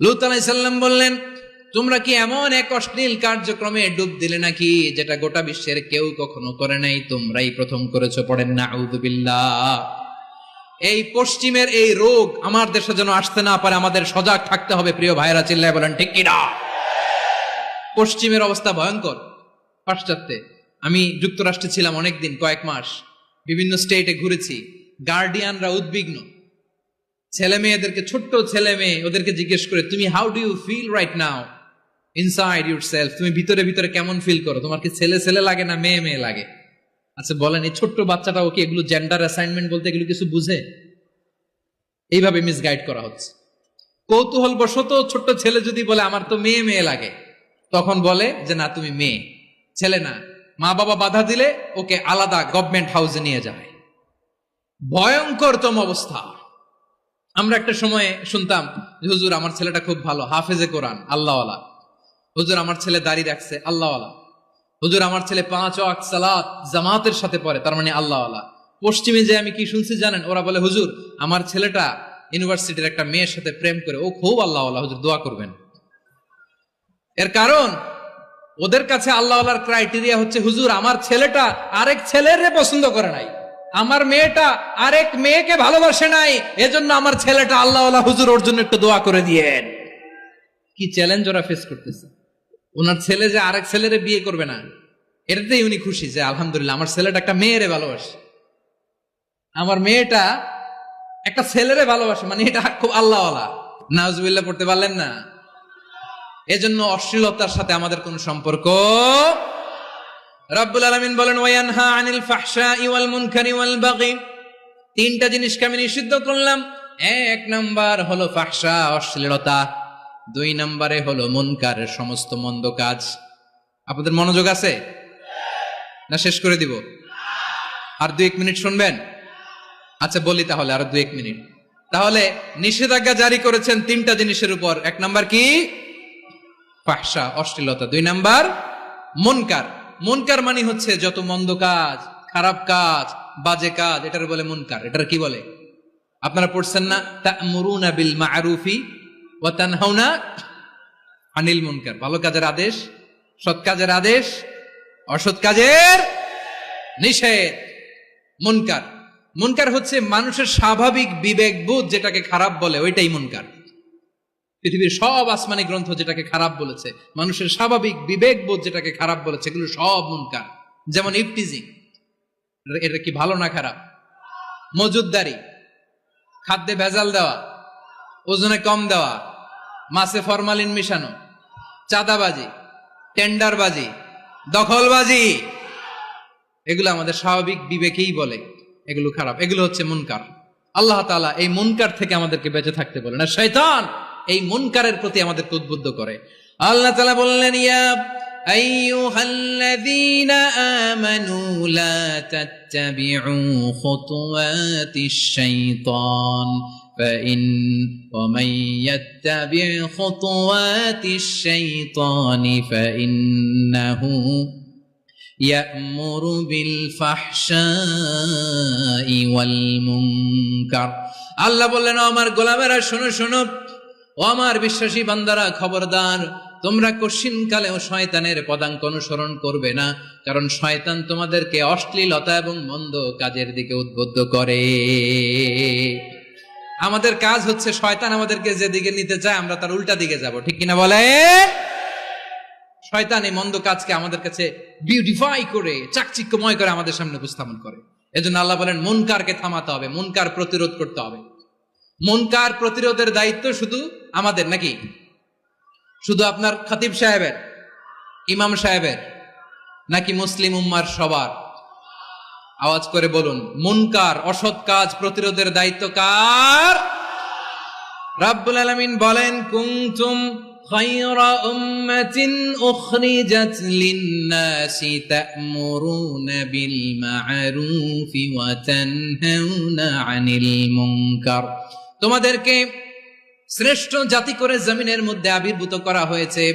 লূত আলাইহিস সালাম বললেন, তোমরা কি এমন এক অশ্লীল কার্যক্রমে ডুব দিলে নাকি যেটা গোটা বিশ্বের কেউ কখনো করে নাই, তোমরাই প্রথম করেছো। পড়েন নাউযু বিল্লাহ। এই পশ্চিমের এই রোগ আমার দেশে যেন আসতে না পারে, আমাদের সজাগ থাকতে হবে। প্রিয় ভাইরা চিল্লায় বলেন ঠিক কি না? পশ্চিমের অবস্থা ভয়ঙ্কর। পাশ্চাত্যে আমি যুক্তরাষ্ট্রে ছিলাম অনেকদিন, কয়েক মাস, বিভিন্ন স্টেটে ঘুরেছি। গার্ডিয়ানরা উদ্বিগ্ন। ছেলে মেয়েদেরকে, ছোট্ট ছেলে মেয়ে, ওদেরকে জিজ্ঞেস করে, তুমি how do you feel right now inside yourself? তুমি ভিতরে ভিতরে কেমন ফিল করো? তোমার কি ছেলে ছেলে লাগে না মেয়ে মেয়ে লাগে? আচ্ছা বলেন, এই ছোট্ট বাচ্চাটা ওকে এগুলো জেন্ডার অ্যাসাইনমেন্ট বলতে এগুলো কিছু বুঝে? এইভাবে মিসগাইড করা হচ্ছে। কৌতূহল বশত ছোট্ট ছেলে যদি বলে আমার তো মেয়ে মেয়ে লাগে, তখন বলে যে না তুমি মেয়ে, ছেলে না। মা বাবা বাধা দিলে ওকে আলাদা গভর্নমেন্ট হাউসে নিয়ে যায়। ভয়ঙ্করতম অবস্থা। আমরা একটা সময়ে শুনতাম যে হুজুর আমার ছেলেটা খুব ভালো, হাফেজে কোরআন, আল্লাহওয়ালা। হুজুর আমার ছেলে দাড়ি রাখছে, আল্লাহওয়ালা। হুজুর আমার ছেলে 5 ওয়াক্ত সালাত জামাতের সাথে পড়ে, তার মানে আল্লাহওয়ালা। পশ্চিমে যে আমি কি শুনছি জানেন? ওরা বলে হুজুর আমার ছেলেটা ইউনিভার্সিটির একটা মেয়ের সাথে প্রেম করে, ও খুব আল্লাহওয়ালা, হুজুর দোয়া করবেন। এর কারণ ওদের কাছে আল্লাহওয়ালার ক্রাইটেরিয়া হচ্ছে হুজুর আমার ছেলেটা আরেক ছেলের পছন্দ করে নাই, আমার মেয়েটা আরেক মেয়েকে ভালোবাসে নাই, এজন্য আমার ছেলেটা আল্লাহওয়ালা, হুজুর ওর জন্য একটু দোয়া করে দিয়েন। কি চ্যালেঞ্জ ওরা ফেস করতেছে। ওনার ছেলে যে আরেক ছেলেরে বিয়ে করবে না, এটাতেই উনি খুশি যে আলহামদুলিল্লাহ আমার ছেলেটা একটা মেয়েরে ভালোবাসে, আমার মেয়েটা একটা ছেলেরে ভালোবাসে, মানে এটা খুব আল্লাহওয়ালা। নাউজুবিল্লাহ পড়তে পারলেন না? এজন্য অশ্লীলতার সাথে আমাদের কোনো সম্পর্ক। রব্বুল আলামিন বলেন ওয়ায়ানহা আনিল ফাহশাই ওয়াল মুনকারি ওয়াল বাগি। 3টা জিনিসকে আমি নিষিদ্ধ করলাম। 1 নাম্বার হলো ফাহশা, অশ্লীলতা। 2 নম্বরে হলো মুনকার, সমস্ত মন্দ কাজ। আপনাদের মনোযোগ আছে না? শেষ করে দিব? আর 2-1 মিনিট শুনবেন? আচ্ছা বলি তাহলে, আর 2-1 মিনিট। তাহলে নিষেধাজ্ঞা জারি করেছেন 3টা জিনিসের উপর। 1 নাম্বার কি? ফাহশা, অশ্লীলতা। 2 নাম্বার মুনকার। মুনকার মানে হচ্ছে যত মন্দ কাজ, খারাপ কাজ, বাজে কাজ, এটার বলে মুনকার। এটার কি বলে? আপনারা পড়ছেন না তা'মুরুনা বিল মা'রুফি ওয়া তানহাউনা আনিল মুনকার। ভালো কাজের আদেশ, সৎ কাজের আদেশ, অসৎ কাজের নিষেধ। মুনকার, মুনকার হচ্ছে মানুষের স্বাভাবিক বিবেকবোধ যেটাকে খারাপ বলে, ওইটাই মুনকার। পৃথিবীর সব আসমানি গ্রন্থ যেটাকে খারাপ বলেছে, মানুষের স্বাভাবিক বিবেকবোধ যেটাকে খারাপ বলেছে, এগুলো সব মুনকার। যেমন ইফটিজিং, এটা কি ভালো না খারাপ? মজুদদারি, খাদ্যে ভেজাল দেওয়া, ওজনে কম দেওয়া, মাছে ফরমালিন মিশানো, চাঁদাবাজি, টেন্ডারবাজি, দখলবাজি, এগুলো আমাদের স্বাভাবিক বিবেকেই বলে এগুলো খারাপ, এগুলো হচ্ছে মুনকার। আল্লাহ তাআলা এই মুনকার থেকে আমাদেরকে বেঁচে থাকতে বলেন, আর শয়তান এই মুনকারের প্রতি আমাদেরকে উদ্বুদ্ধ করে। আল্লাহ তাআলা বললেন ইয়া আইয়ুহাল্লাযীনা আমানু লা তাত্তাবিউ খুতুওয়াতিশ শাইতান ومن يتبع خطوات الشيطان فإنه يأمر بالفحشاء والمنكر। আল্লাহ বললেন আমার গোলামেরা শোনো শোনো, ও আমার বিশ্বাসী বান্দারা খবরদার, তোমরা কশিনকালেও শয়তানের পদাঙ্ক অনুসরণ করবে না, কারণ শয়তান তোমাদেরকে অশ্লীলতা এবং মন্দ কাজের দিকে উদ্বুদ্ধ করে। আমাদের কাজ হচ্ছে শয়তান আমাদেরকে যেদিকে নিতে চায় আমরা তার উল্টা দিকে যাব, ঠিক কিনা বলে? শয়তান এই মন্দ কাজকে আমাদের কাছে বিউটিফাই করে চাকচিক্যময় করে আমাদের সামনে উপস্থাপন করে। এজন্য আল্লাহ বলেন মুনকারকে থামাতে হবে, মুনকার প্রতিরোধ করতে হবে। মুনকার প্রতিরোধের দায়িত্ব শুধু আমাদের নাকি? শুধু আপনার খতিব সাহেবের, ইমাম সাহেবের, নাকি মুসলিম উম্মার সবার? আওয়াজ করে বলুন, মুনকার অসৎ কাজ প্রতিরোধের দায়িত্ব কার? রাব্বুল আলামিন বলেন কুনতুম খায়রা উম্মাতিন উখরিজাত লিন-নাসি তা'মুরুনা বিল মা'রুফি ওয়া তানহাউনা আনিল মুনকার। তোমাদেরকে শ্রেষ্ঠ জাতি করে জমিনের মধ্যে আবির্ভূত করা হয়েছে,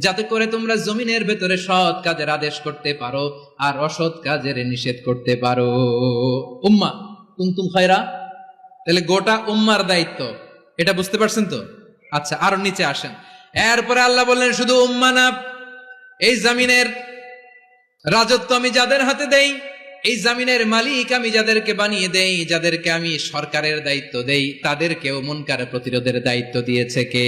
যাতে করে তোমরা জমিনের ভেতরে সৎ কাজের আদেশ করতে পারো আর অসৎ কাজের নিষেধ করতে পারো। উম্মাহ কুনতুম খায়রা, তাহলে গোটা উম্মার দায়িত্ব, এটা বুঝতে পারছেন তো? আচ্ছা, আরো নিচে আসেন। এরপরে আল্লাহ বললেন শুধু উম্মাহ না, এই জমিনের রাজত্ব আমি যাদের হাতে দেই, এই জমিনের মালিক আমি যাদেরকে বানিয়ে দেই, যাদেরকে আমি সরকারের দায়িত্ব দেই, তাদেরকেও মুনকার প্রতিরোধের দায়িত্ব দিয়েছে কে?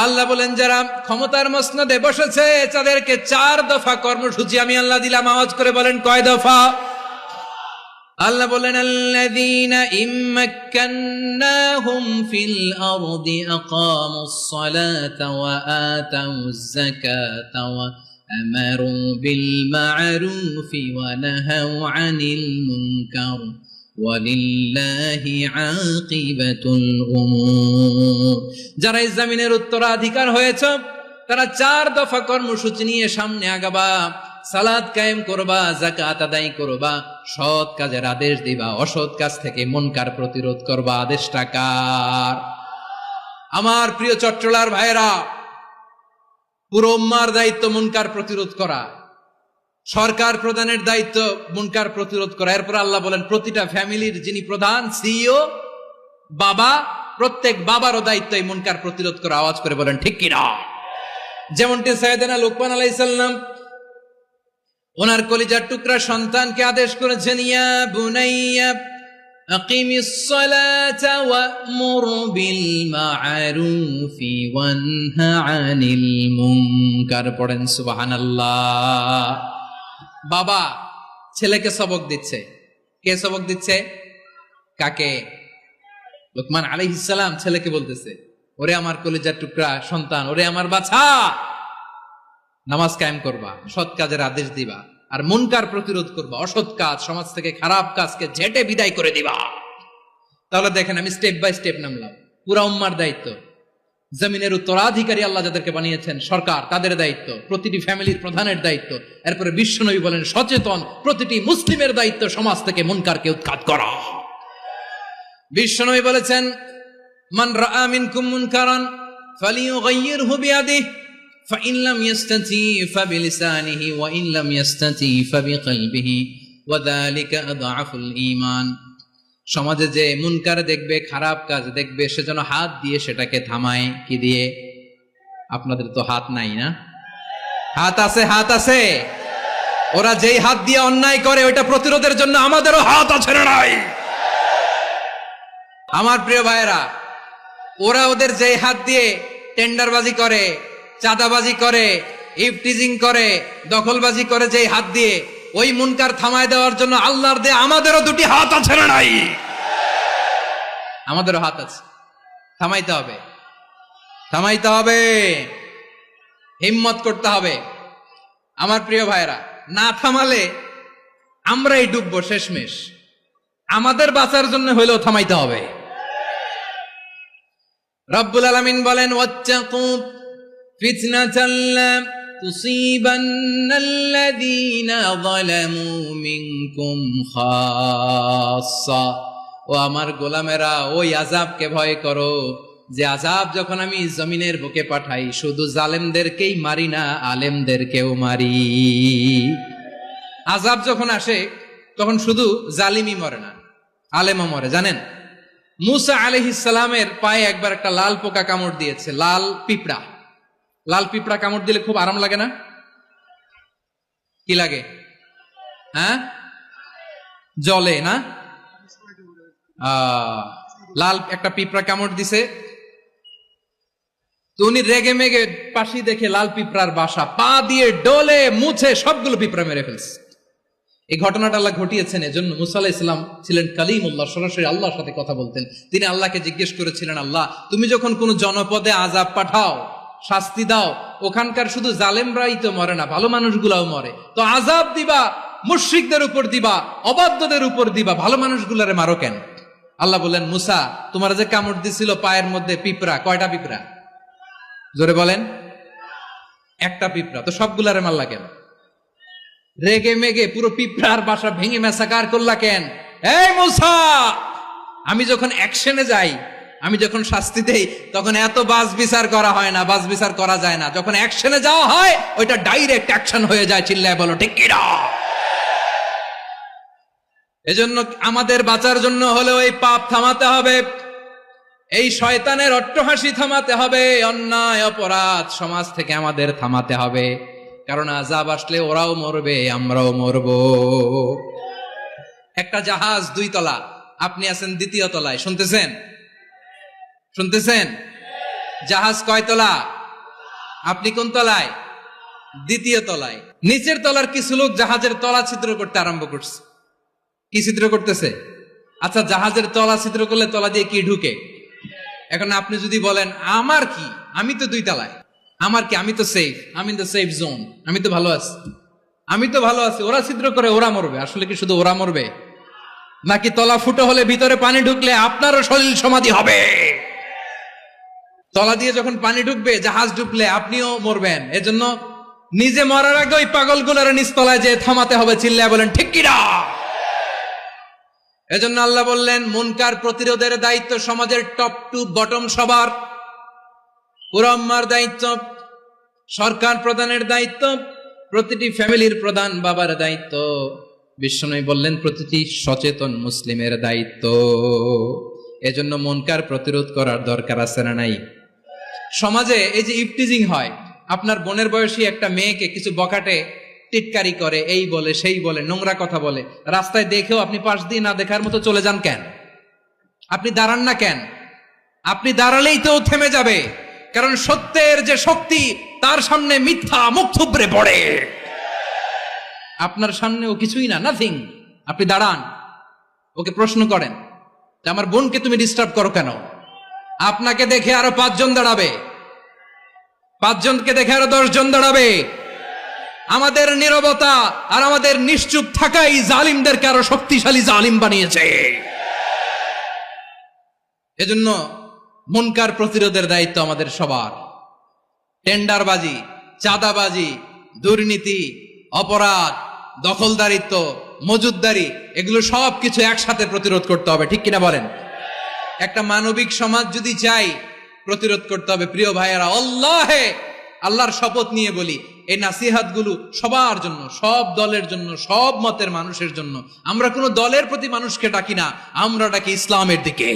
আল্লাহ বলেন যারা ক্ষমতার মসনদে বসেছে তাদেরকে 4 দফা কর্মসূচি আমি আল্লাহ দিলাম। আওয়াজ করে বলেন কয় দফা? আল্লাহ বলেন আল্লাযীনা ইম্মাক্কান্নাহুম ফিল আরদি আকামুস সালাতা ওয়া আতাউয যাকাতা ওয়া আমারু বিল মা'রুফি ওয়া নাহাউ আনিল মুনকার ওয়ালিল্লাহি আকিবাতুল উমুর। যারা এই জমিনের উত্তরাধিকার হয়েছে তারা 4 দফা কর্মসূচি নিয়ে সামনে আগাবা। সালাত কায়েম করবা, যাকাত আদায় করবা, সৎ কাজের আদেশ দিবা, অসৎ কাজ থেকে মুনকার প্রতিরোধ করবা। আদেশটা কার? আমার প্রিয় চট্টলার ভাইরা, পুরো উম্মার দায়িত্ব মুনকার প্রতিরোধ করা, সরকার প্রধানের দায়িত্ব মুনকার প্রতিরোধ করা। এরপর আল্লাহ বলেন প্রতিটা ফ্যামিলির যিনি প্রধান সিইও বাবা, প্রত্যেক বাবারও দায়িত্ব এই মুনকার প্রতিরোধ করা। আওয়াজ করে বলেন ঠিক কিনা? যেমনটি সাইয়েদনা লুকমান আলাইহিস সালাম ওনার কলিজার টুকরা সন্তানকে আদেশ করেছেন, ইয়া বুনাইয়া আকিমিস সালাতা ওয়া'মুর বিল মা'রুফি ওয়ানহা আনিল মুনকার। পড়েন সুবহানাল্লাহ। বাবা ছেলেকে সবক দিচ্ছে। কে সবক দিচ্ছে? কাকে? লুকমান আলাইহিস সালাম ছেলেকে বলতেছে, ওরে আমার কলিজার টুকরা সন্তান, ওরে আমার বাছা, নামাজ কায়েম করবা, সৎ কাজের আদেশ দিবা, আর মুনকার প্রতিরোধ করবা, অসৎ কাজ সমাজ থেকে খারাপ কাজকে ঝেঁটে বিদায় করে দিবা। তাহলে দেখেন আমি স্টেপ বাই স্টেপ নামলাম। পুরা উম্মার দায়িত্ব, জমিনের উত্তরাধিকারী আল্লাহ যাদেরকে বানিয়েছেন সরকার, তাদের দায়িত্ব, প্রতিটি ফ্যামিলির প্রধানের দায়িত্ব। এরপরে বিশ্বনবী বলেন সচেতন প্রতিটি মুসলিমের দায়িত্ব সমাজ থেকে মুনকারকে উৎখাত করা। বিশ্বনবী বলেছেন মান রাআ মিনকুম মুনকারান ফালিয়ুগাইয়িরহু বিয়াদিহি فإن لم يستطع فبلسانه وإن لم يستطع فبقلبه وذلك أضعف الإيمان। সমাজে যে মুনকার দেখবে, খারাপ কাজ দেখবে, সে যেন হাত দিয়ে সেটাকে থামায়। কি দিয়ে? আপনাদের তো হাত নাই না? হাত আছে, হাত আছে। ওরা যেই হাত দিয়ে অন্যায় করে ওইটা প্রতিরোধের জন্য আমাদেরও হাত আছে না নাই? আমার প্রিয় ভাইয়েরা, ওরা ওদের যেই হাত দিয়ে টেন্ডারবাজি করে, চাঁদাবাজি করে, ইফটিজিং করে, দখলবাজি করে, যেই হাত দিয়ে, ওই মুনকার থামায় দেওয়ার জন্য আল্লাহর দেয়া আমাদেরও 2টি হাত আছে না নাই? আমাদেরও হাত আছে। থামাইতে হবে, থামাইতে হবে, হিম্মত করতে হবে। আমার প্রিয় ভাইরা, না থামালে আমরাই ডুববো শেষমেশ। আমাদের বাঁচার জন্য হইলেও থামাইতে হবে। রব্বুল আলামিন বলেন ওয়াত্তাকু ফিতনাতাল লা তুসিবান্নাল্লাযীনা যালামু মিনকুম খাসসা। ও আমার গোলামেরা, ওই আযাবকে ভয় করো যে আযাব যখন আমি জমিনের বুকে পাঠাই শুধু জালেমদেরকেই মারি না, আলেমদেরকেও মারি। আযাব যখন আসে তখন শুধু জালিমই মরে না, আলেমও মরে। জানেন মুসা আলাইহিস সালামের পায়ে একবার একটা লাল পোকা কামড় দিয়েছে, লাল পিঁপড়া। লাল পিঁপড়া কামড় দিলে খুব আরাম লাগে না? কি লাগে? হ্যাঁ, জলে না? লাল একটা পিঁপড়া কামড় দিছে, তো উনি রেগে মেগে পাশি দেখে লাল পিঁপড়ার বাসা, পা দিয়ে ডলে মুছে সবগুলো পিঁপড়া মেরে ফেলছে। এই ঘটনাটা আল্লাহ ঘটিয়েছেন এজন্য মুসা আলাইহিস সালাম ছিলেন কালিমুল্লাহ, সরাসরি আল্লাহর সাথে কথা বলতেন। তিনি আল্লাহকে জিজ্ঞেস করেছিলেন, আল্লাহ তুমি যখন কোন জনপদে আযাব পাঠাও, শাস্তি দাও, ওখানকার শুধু জালেমরাই তো মরে না, ভালো মানুষগুলাও মরে, তো আযাব দিবা মুশরিকদের উপর দিবা, অবাধ্যদের উপর দিবা, ভালো মানুষগুলারে মারো কেন? আল্লাহ বললেন, মুসা তোমার যে কামড় দিছিল পায়ের মধ্যে পিঁপড়া, কয়টা পিঁপড়া? জোরে বলেন। একটা পিঁপড়া, তো সবগুলারে মারলা কেন? রেগে মেগে পুরো পিঁপড়ার বাসা ভেঙে ম্যাসাকার করলা কেন? এই মুসা, আমি যখন অ্যাকশনে যাই, আমি যখন শাস্তি দেই, তখন এত বাস বিচার করা হয় না, বাস বিচার করা যায় না। যখন অ্যাকশনে যাওয়া হয়, ওইটা ডাইরেক্ট অ্যাকশন হয়ে যায়। চিল্লায় বলো ঠিক কিনা? এজন্য আমাদের বাঁচার জন্য হলেও এই পাপ থামাতে হবে, এই শয়তানের অট্টহাসি থামাতে হবে, অন্যায় অপরাধ সমাজ থেকে আমাদের থামাতে হবে। কারণ আযাব আসলে ওরাও মরবে, আমরাও মরব। একটা জাহাজ 2 তলা, আপনি আছেন 2য় তলায়, শুনতেছেন? শুনতেছেন? জাহাজ কয় তলা? আপনি কোন তলায়? 2য় তলায়। নিচের তলার কিছু লোক জাহাজের তলা ছিদ্র করতে আরম্ভ করছে। কি ছিদ্র করতেছে? আচ্ছা, জাহাজের তলা ছিদ্র করলে তলা দিয়ে কি ঢুকে? এখন আপনি যদি বলেন আমার কি, আমি তো 2 তলায়, আমার কি, আমি তো সেফ, আমি ইন দ্য সেফ জোন, আমি তো ভালো আছি, আমি তো ভালো আছি, ওরা ছিদ্র করে ওরা মরবে। আসলে কি শুধু ওরা মরবে, নাকি তলা ফুটো হলে ভিতরে পানি ঢুকলে আপনারও শরীর সমাধি হবে? তলা দিয়ে যখন পানি ঢুকবে, জাহাজ ঢুকলে আপনিও মরবেন। এজন্য নিজে মরার আগে ওই পাগলগুলোর নিচতলায় যে থামাতে হবে। চিল্লায় বলেন ঠিক কিনা? এজন্য আল্লাহ বললেন, মুনকার প্রতিরোধের দায়িত্ব সমাজের টপ টু বটম সবার। পুরো আম্মার দায়িত্ব, সরকার প্রধানের দায়িত্ব, প্রতিটি ফ্যামিলির প্রধান বাবার দায়িত্ব, বিশ্বনবী বললেন প্রতিটি সচেতন মুসলিমের দায়িত্ব। এজন্য মুনকার প্রতিরোধ করার দরকার আছে না নাই? সমাজে এই যে ইফটিজিং হয়, আপনার বোনের বয়সী একটা মেয়েকে কিছু বখাটে টিটকারি করে, এই বলে সেই বলে, নোংরা কথা বলে, রাস্তায় দেখেও আপনি পাশ দিয়ে না দেখার মতো চলে যান কেন? আপনি দাঁড়ান না কেন? আপনি দাঁড়ালেই তো থেমে যাবে, কারণ সত্যের যে শক্তি, তার সামনে মিথ্যা মুখ থুবড়ে পড়ে। আপনার সামনে ও কিছুই না, নাথিং। আপনি দাঁড়ান, ওকে প্রশ্ন করেন যে আমার বোনকে তুমি ডিস্টার্ব করো কেন? আপনাকে দেখে আরো 5 জন দাঁড়াবে, 5 জনকে দেখে আরো 10 জন দাঁড়াবে। আমাদের নীরবতা আর আমাদের নিশ্চুপ থাকাই জালিমদেরকে আরো শক্তিশালী জালিম বানিয়েছে। এজন্য মুনকার প্রতিরোধের দায়িত্ব আমাদের সবার। টেন্ডারবাজি, চাঁদাবাজি, দুর্নীতি, অপরাধ, দখলদারিত্ব, মজুদদারি, এগুলো সবকিছু একসাথে প্রতিরোধ করতে হবে। ঠিক কিনা বলেন? একটা মানবিক সমাজ যদি চাই, প্রতিরোধ করতে হবে। প্রিয় ভাইয়েরা, আল্লাহর শপথ নিয়ে বলি, এই নাসিহাত গুলো সবার জন্য, সব দলের জন্য, সব মতের মানুষের জন্য। আমরা কোনো দলের প্রতি মানুষকে ডাকি না, আমরা ডাকি ইসলামের দিকে।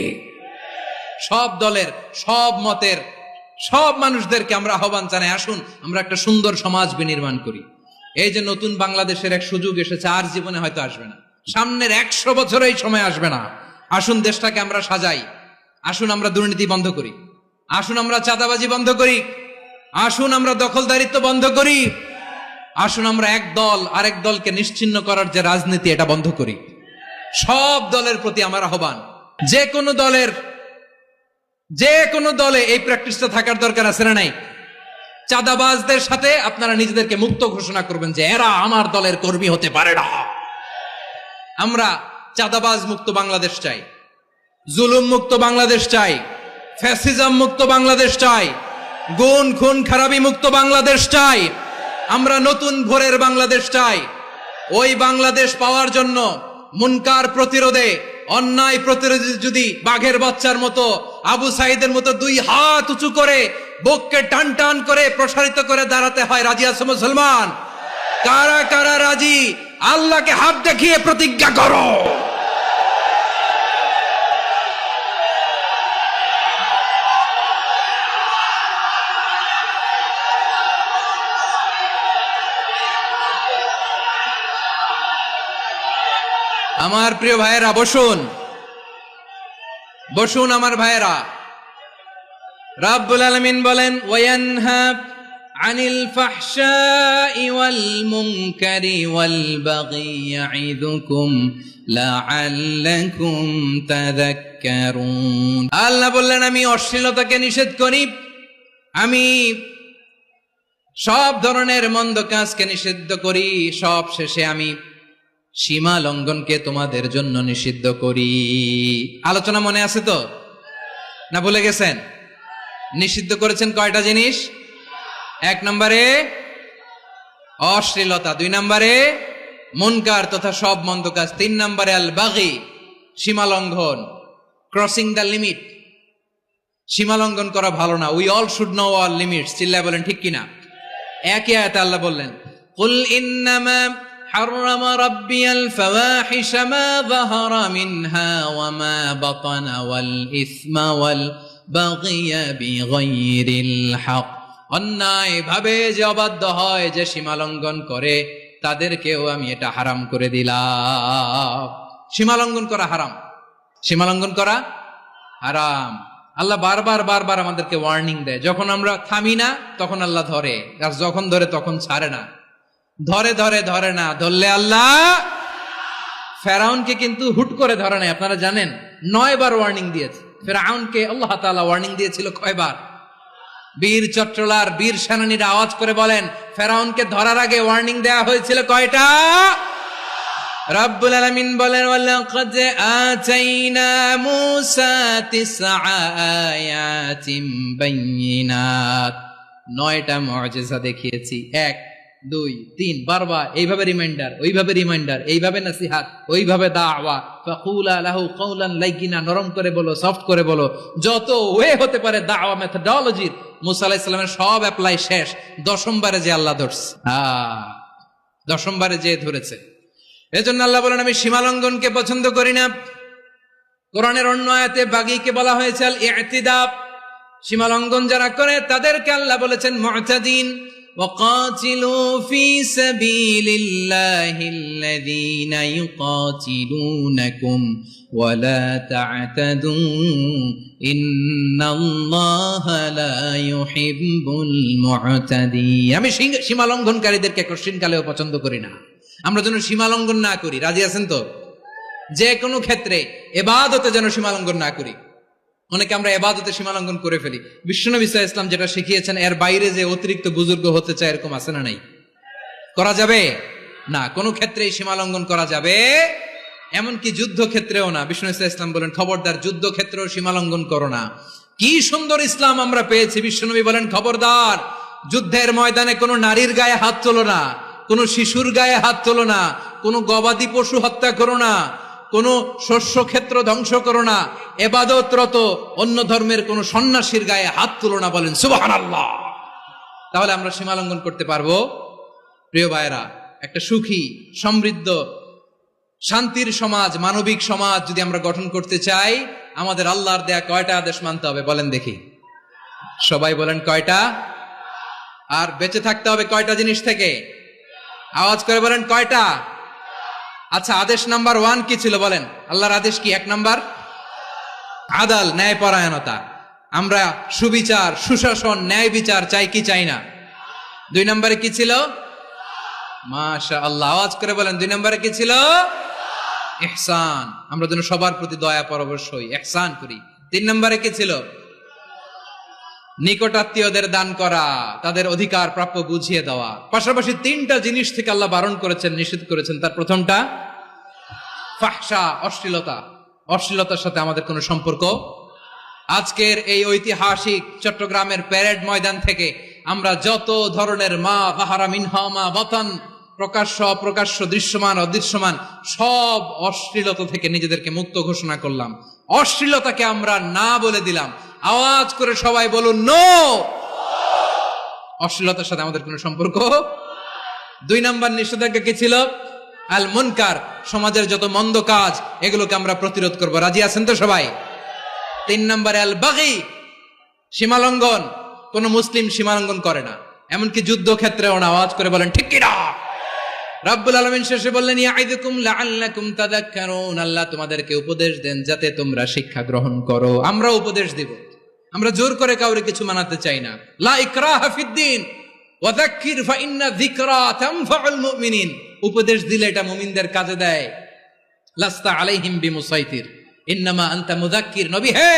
সব দলের, সব মতের, সব মানুষদেরকে আমরা আহ্বান জানাই, আসুন আমরা একটা সুন্দর সমাজ বিনির্মাণ করি। এই যে নতুন বাংলাদেশের এক সুযোগ এসেছে, আর জীবনে হয়তো আসবে না, সামনের 100 বছর এই সময় আসবে না। আসুন দেশটাকে আমরা সাজাই, আসুন আমরা দুর্নীতি বন্ধ করি, আসুন আমরা চাঁদাবাজি বন্ধ করি, আসুন আমরা দখলদারিত্ব বন্ধ করি, আসুন আমরা এক দল আরেক দলকে নিশ্চিহ্ন করার যে রাজনীতি, এটা বন্ধ করি। সব দলের প্রতি আমার আহ্বান, যে কোনো দলে এই প্র্যাকটিসটা থাকার দরকার আছে না নাই? চাঁদাবাজদের সাথে আপনারা নিজেদেরকে মুক্ত ঘোষণা করবেন যে এরা আমার দলের কর্মী হতে পারে না। আমরা চাঁদাবাজ মুক্ত বাংলাদেশ চাই, জুলুম মুক্ত বাংলাদেশ চাই, ফ্যাসিজম মুক্ত বাংলাদেশ চাই, গুণ খুন খারাপি মুক্ত বাংলাদেশ চাই। আমরা নতুন ভোরের বাংলাদেশ চাই। ওই বাংলাদেশ পাওয়ার জন্য মুনকার প্রতিরোধে, অন্যায় প্রতিরোধে যদি বাঘের বাচ্চার মতো, আবু সাইদের মতো 2 হাত উঁচু করে, বুককে টান টান করে প্রসারিত করে দাঁড়াতে হয়, রাজি আছো মুসলমান? কারা কারা রাজি? আল্লাহকে হাত দেখিয়ে প্রতিজ্ঞা করো। আমার প্রিয় ভাইয়েরা বসুন, বসুন আমার ভাইয়েরা। রাব্বুল আলামিন বলেন ওয়ায়ানহা আনিল ফাহশাই ওয়াল মুনকারি ওয়াল বাগি ইয়াইদুকুম লাআল্লাকুম তাযাক্কারুন। আল্লাহ বললেন আমি অশ্লীলতাকে নিষেধ করি, আমি সব ধরনের মন্দ কাজকে নিষিদ্ধ করি, সব শেষে আমি সীমা লঙ্ঘনকে তোমাদের জন্য নিষিদ্ধ করি। আলোচনা মনে আছে তো, না ভুলে গেছেন? নিষিদ্ধ করেছেন কয়টা জিনিস? 1 নম্বরে অশ্লীলতা, 2 নম্বরে মুনকার তথা সব মন্দ কাজ, 3 নম্বরে আল বাগি সীমা লঙ্ঘন, ক্রসিং দ্য লিমিট। সীমা লঙ্ঘন করা ভালো না। We all should know our limits. চিল্লায় বলেন ঠিক কিনা? একই আয়াতে আল্লাহ বললেন কুল ইন্নামা حرم ربي الفواحش ما ظهر منها وما بطن والإثم والبغي بغير الحق। অন্যায় ভাবে যে অবাধ্য হয়, যে সীমা লঙ্ঘন করে, তাদেরকেও আমি এটা হারাম করে দিলাম। সীমা লঙ্ঘন করা হারাম, সীমা লঙ্ঘন করা হারাম। আল্লাহ বারবার বারবার আমাদেরকে ওয়ার্নিং দেয়। যখন আমরা থামি না তখন আল্লাহ ধরে, আর যখন ধরে তখন ছাড়ে না। ধরে ধরে ধরে না, ধরলে আল্লাহ। ফেরাউনকে কিন্তু হুট করে ধরে নাই, আপনারা জানেন 9 বার ওয়ার্নিং দিয়েছে। ফেরাউনকে আল্লাহ তাআলা ওয়ার্নিং দিয়েছিল কয়বার? বীর চট্টলার বীর সেনানীরা আওয়াজ করে বলেন ফেরাউনকে ধরার আগে ওয়ার্নিং দেয়া হয়েছিল কয়টা? রাব্বুল আলামিন বলেন ওয়ালাকাদ আতাইনা মূসা 9 আয়াতিন বাইয়িনাত, 9টা মুআজিজা দেখিয়েছি। 1 2 3 বারবার এইভাবে রিমাইন্ডার, ওইভাবে রিমাইন্ডার, এইভাবে নসিহত, ওইভাবে দাওয়া। ফাকুলা লাহু কাওলান লাইয়িনা, নরম করে বলো, সফট করে বলো, যত ওয়ে হতে পারে দাওয়া মেথডোলজির মুসা আলাইহিস সালামের সব অ্যাপ্লাই শেষ। 10ম বারে যে আল্লাহ ধরছে, 10ম বারে যে ধরেছে। এজন্য আল্লাহ বলেন আমি সীমা লঙ্ঘনকে পছন্দ করি না। কোরআনের অন্য আয়াতে বাগীকে বলা হয়েছে আল ইতিদা, সীমা লঙ্ঘন যারা করে তাদেরকে আল্লাহ বলেছেন মুতাদিন। وقاتلوا في سبيل الله الذين يقاتلونكم ولا تعتدوا إن الله لا يحب المعتدين। আমি সীমা লঙ্ঘনকারীদেরকে কোশ্চিন কালেও পছন্দ করি না। আমরা যেন সীমা লঙ্ঘন না করি, রাজি আছেন তো? যে কোনো ক্ষেত্রে ইবাদতে যেন সীমা লঙ্ঘন না করি। অনেকে আমরা ইবাদতে সীমা লঙ্ঘন করে ফেলি। বিশ্বনবী সাল্লাল্লাহু আলাইহি ওয়াসাল্লাম যেটা শিখিয়েছেন এর বাইরে যে অতিরিক্ত বুজুর্গ হতে চায়, এরকম আছে না নাই? করা যাবে না, কোনো ক্ষেত্রেই সীমা লঙ্ঘন করা যাবে, এমনকি যুদ্ধ ক্ষেত্রেও না। বিশ্বনবী সাল্লাল্লাহু আলাইহি ওয়াসাল্লাম বলেন খবরদার যুদ্ধ ক্ষেত্রেও সীমা লঙ্ঘন করো না। কি সুন্দর ইসলাম আমরা পেয়েছি। বিশ্বনবী বলেন খবরদার যুদ্ধের ময়দানে কোনো নারীর গায়ে হাত তোলো না, কোনো শিশুর গায়ে হাত তোলো না, কোনো গবাদি পশু হত্যা করো না, কোনো শস্য ক্ষেত্র ধ্বংস করো না, ইবাদতরত অন্য ধর্মের কোনো সন্ন্যাসীর গায়ে হাত তুলো না। বলেন সুবহানাল্লাহ। তাহলে আমরা সীমা লঙ্ঘন করতে পারবো? প্রিয় ভাইরা, একটা সুখী সমৃদ্ধ শান্তির সমাজ, মানবিক সমাজ যদি আমরা গঠন করতে চাই, আমাদের আল্লাহর দেয়া কয়টা আদেশ মানতে হবে বলেন দেখি? সবাই বলেন কয়টা? আর বেঁচে থাকতে হবে কয়টা জিনিস থেকে? আওয়াজ করে বলেন কয়টা? আচ্ছা, আদেশ নাম্বার 1 কি ছিল বলেন? আল্লাহর আদেশ কি? 1 নাম্বার আদাল, ন্যায়পরায়ণতা। আমরা সুবিচার, সুশাসন, ন্যায় বিচার চাই কি চাই না? 2 নম্বরে কি ছিল? মাশাআল্লাহ, আওয়াজ করে বলেন 2 নম্বরে কি ছিল? ইহসান। আমরা যেন সবার প্রতি দয়া পরবশ হই, ইহসান করি। 3 নম্বরে কি ছিল? নিকটাত্মীয়দের দান করা, তাদের অধিকার প্রাপ্য বুঝিয়ে দেওয়া। পাশাপাশি 3টা জিনিস থেকে আল্লাহ বারণ করেছেন, নিষেধ করেছেন। তার প্রথমটা ফাহশা, অশ্লীলতা। অশ্লীলতার সাথে আমাদের কোনো সম্পর্ক। আজকের এই ঐতিহাসিক চট্টগ্রামের প্যারেড ময়দান থেকে আমরা যত ধরনের মা বাহারা মিনহা মা বাতান, প্রকাশ্য অপ্রকাশ্য, দৃশ্যমান অদৃশ্যমান, সব অশ্লীলতা থেকে নিজেদেরকে মুক্ত ঘোষণা করলাম। অশ্লীলতাকে আমরা না বলে দিলাম। আওয়াজ করে সবাই বলুন নো। অশ্লীলতার সাথে আমাদের কোনো সম্পর্ক। 2 নম্বর নিষেধাজ্ঞা কি ছিল? আল মুনকার, সমাজের যত মন্দ কাজ এগুলোকে আমরা প্রতিরোধ করব। রাজি আছেন তো সবাই? 3 নম্বরে আল বাগি, সীমালঙ্ঘন। কোন মুসলিম সীমালঙ্ঘন করে না, এমনকি যুদ্ধ ক্ষেত্রেও না। আওয়াজ করে বলেন ঠিক কিনা? রাব্বুল আলামিন শেষে বললেন ইয়াইদুকুম লাআল্লাকুম তাযাক্কারুন, আল্লাহ তোমাদেরকে উপদেশ দেন যাতে তোমরা শিক্ষা গ্রহণ করো। আমরা উপদেশ দেব, আমরা জোর করে কাউরে কিছু মানাতে চাই না। লা ইকরাহা ফিদ্দিন ওয়া যাক্কির ফাইন্না যিকরা তানফাউল মুমিনিন, উপদেশ দিলে এটা মুমিনদের কাজে দেয়। লাস্তা আলাইহিম বিমুসাইতির ইন্নামা আনতা মুযাক্কির, নবী হে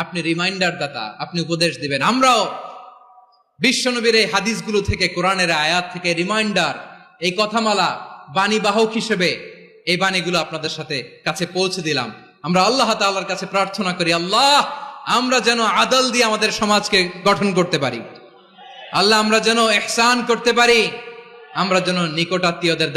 আপনি রিমাইন্ডার দাতা, আপনি উপদেশ দিবেন। আমরাও বিশ্বনবীর এই হাদিসগুলো থেকে, কোরআনের আয়াত থেকে রিমাইন্ডার, এই কথামালা বাণী বাহক হিসেবে এই বাণীগুলো আপনাদের সাথে কাছে পৌঁছে দিলাম। আমরা আল্লাহ তাআলার কাছে প্রার্থনা করি, আল্লাহ আমরা যেন আদল দিয়ে আমাদের সমাজকে গঠন করতে পারি, আল্লাহ আমরা যেন ইহসান করতে পারি, আমরা যেন নিকটাত্মীয়দের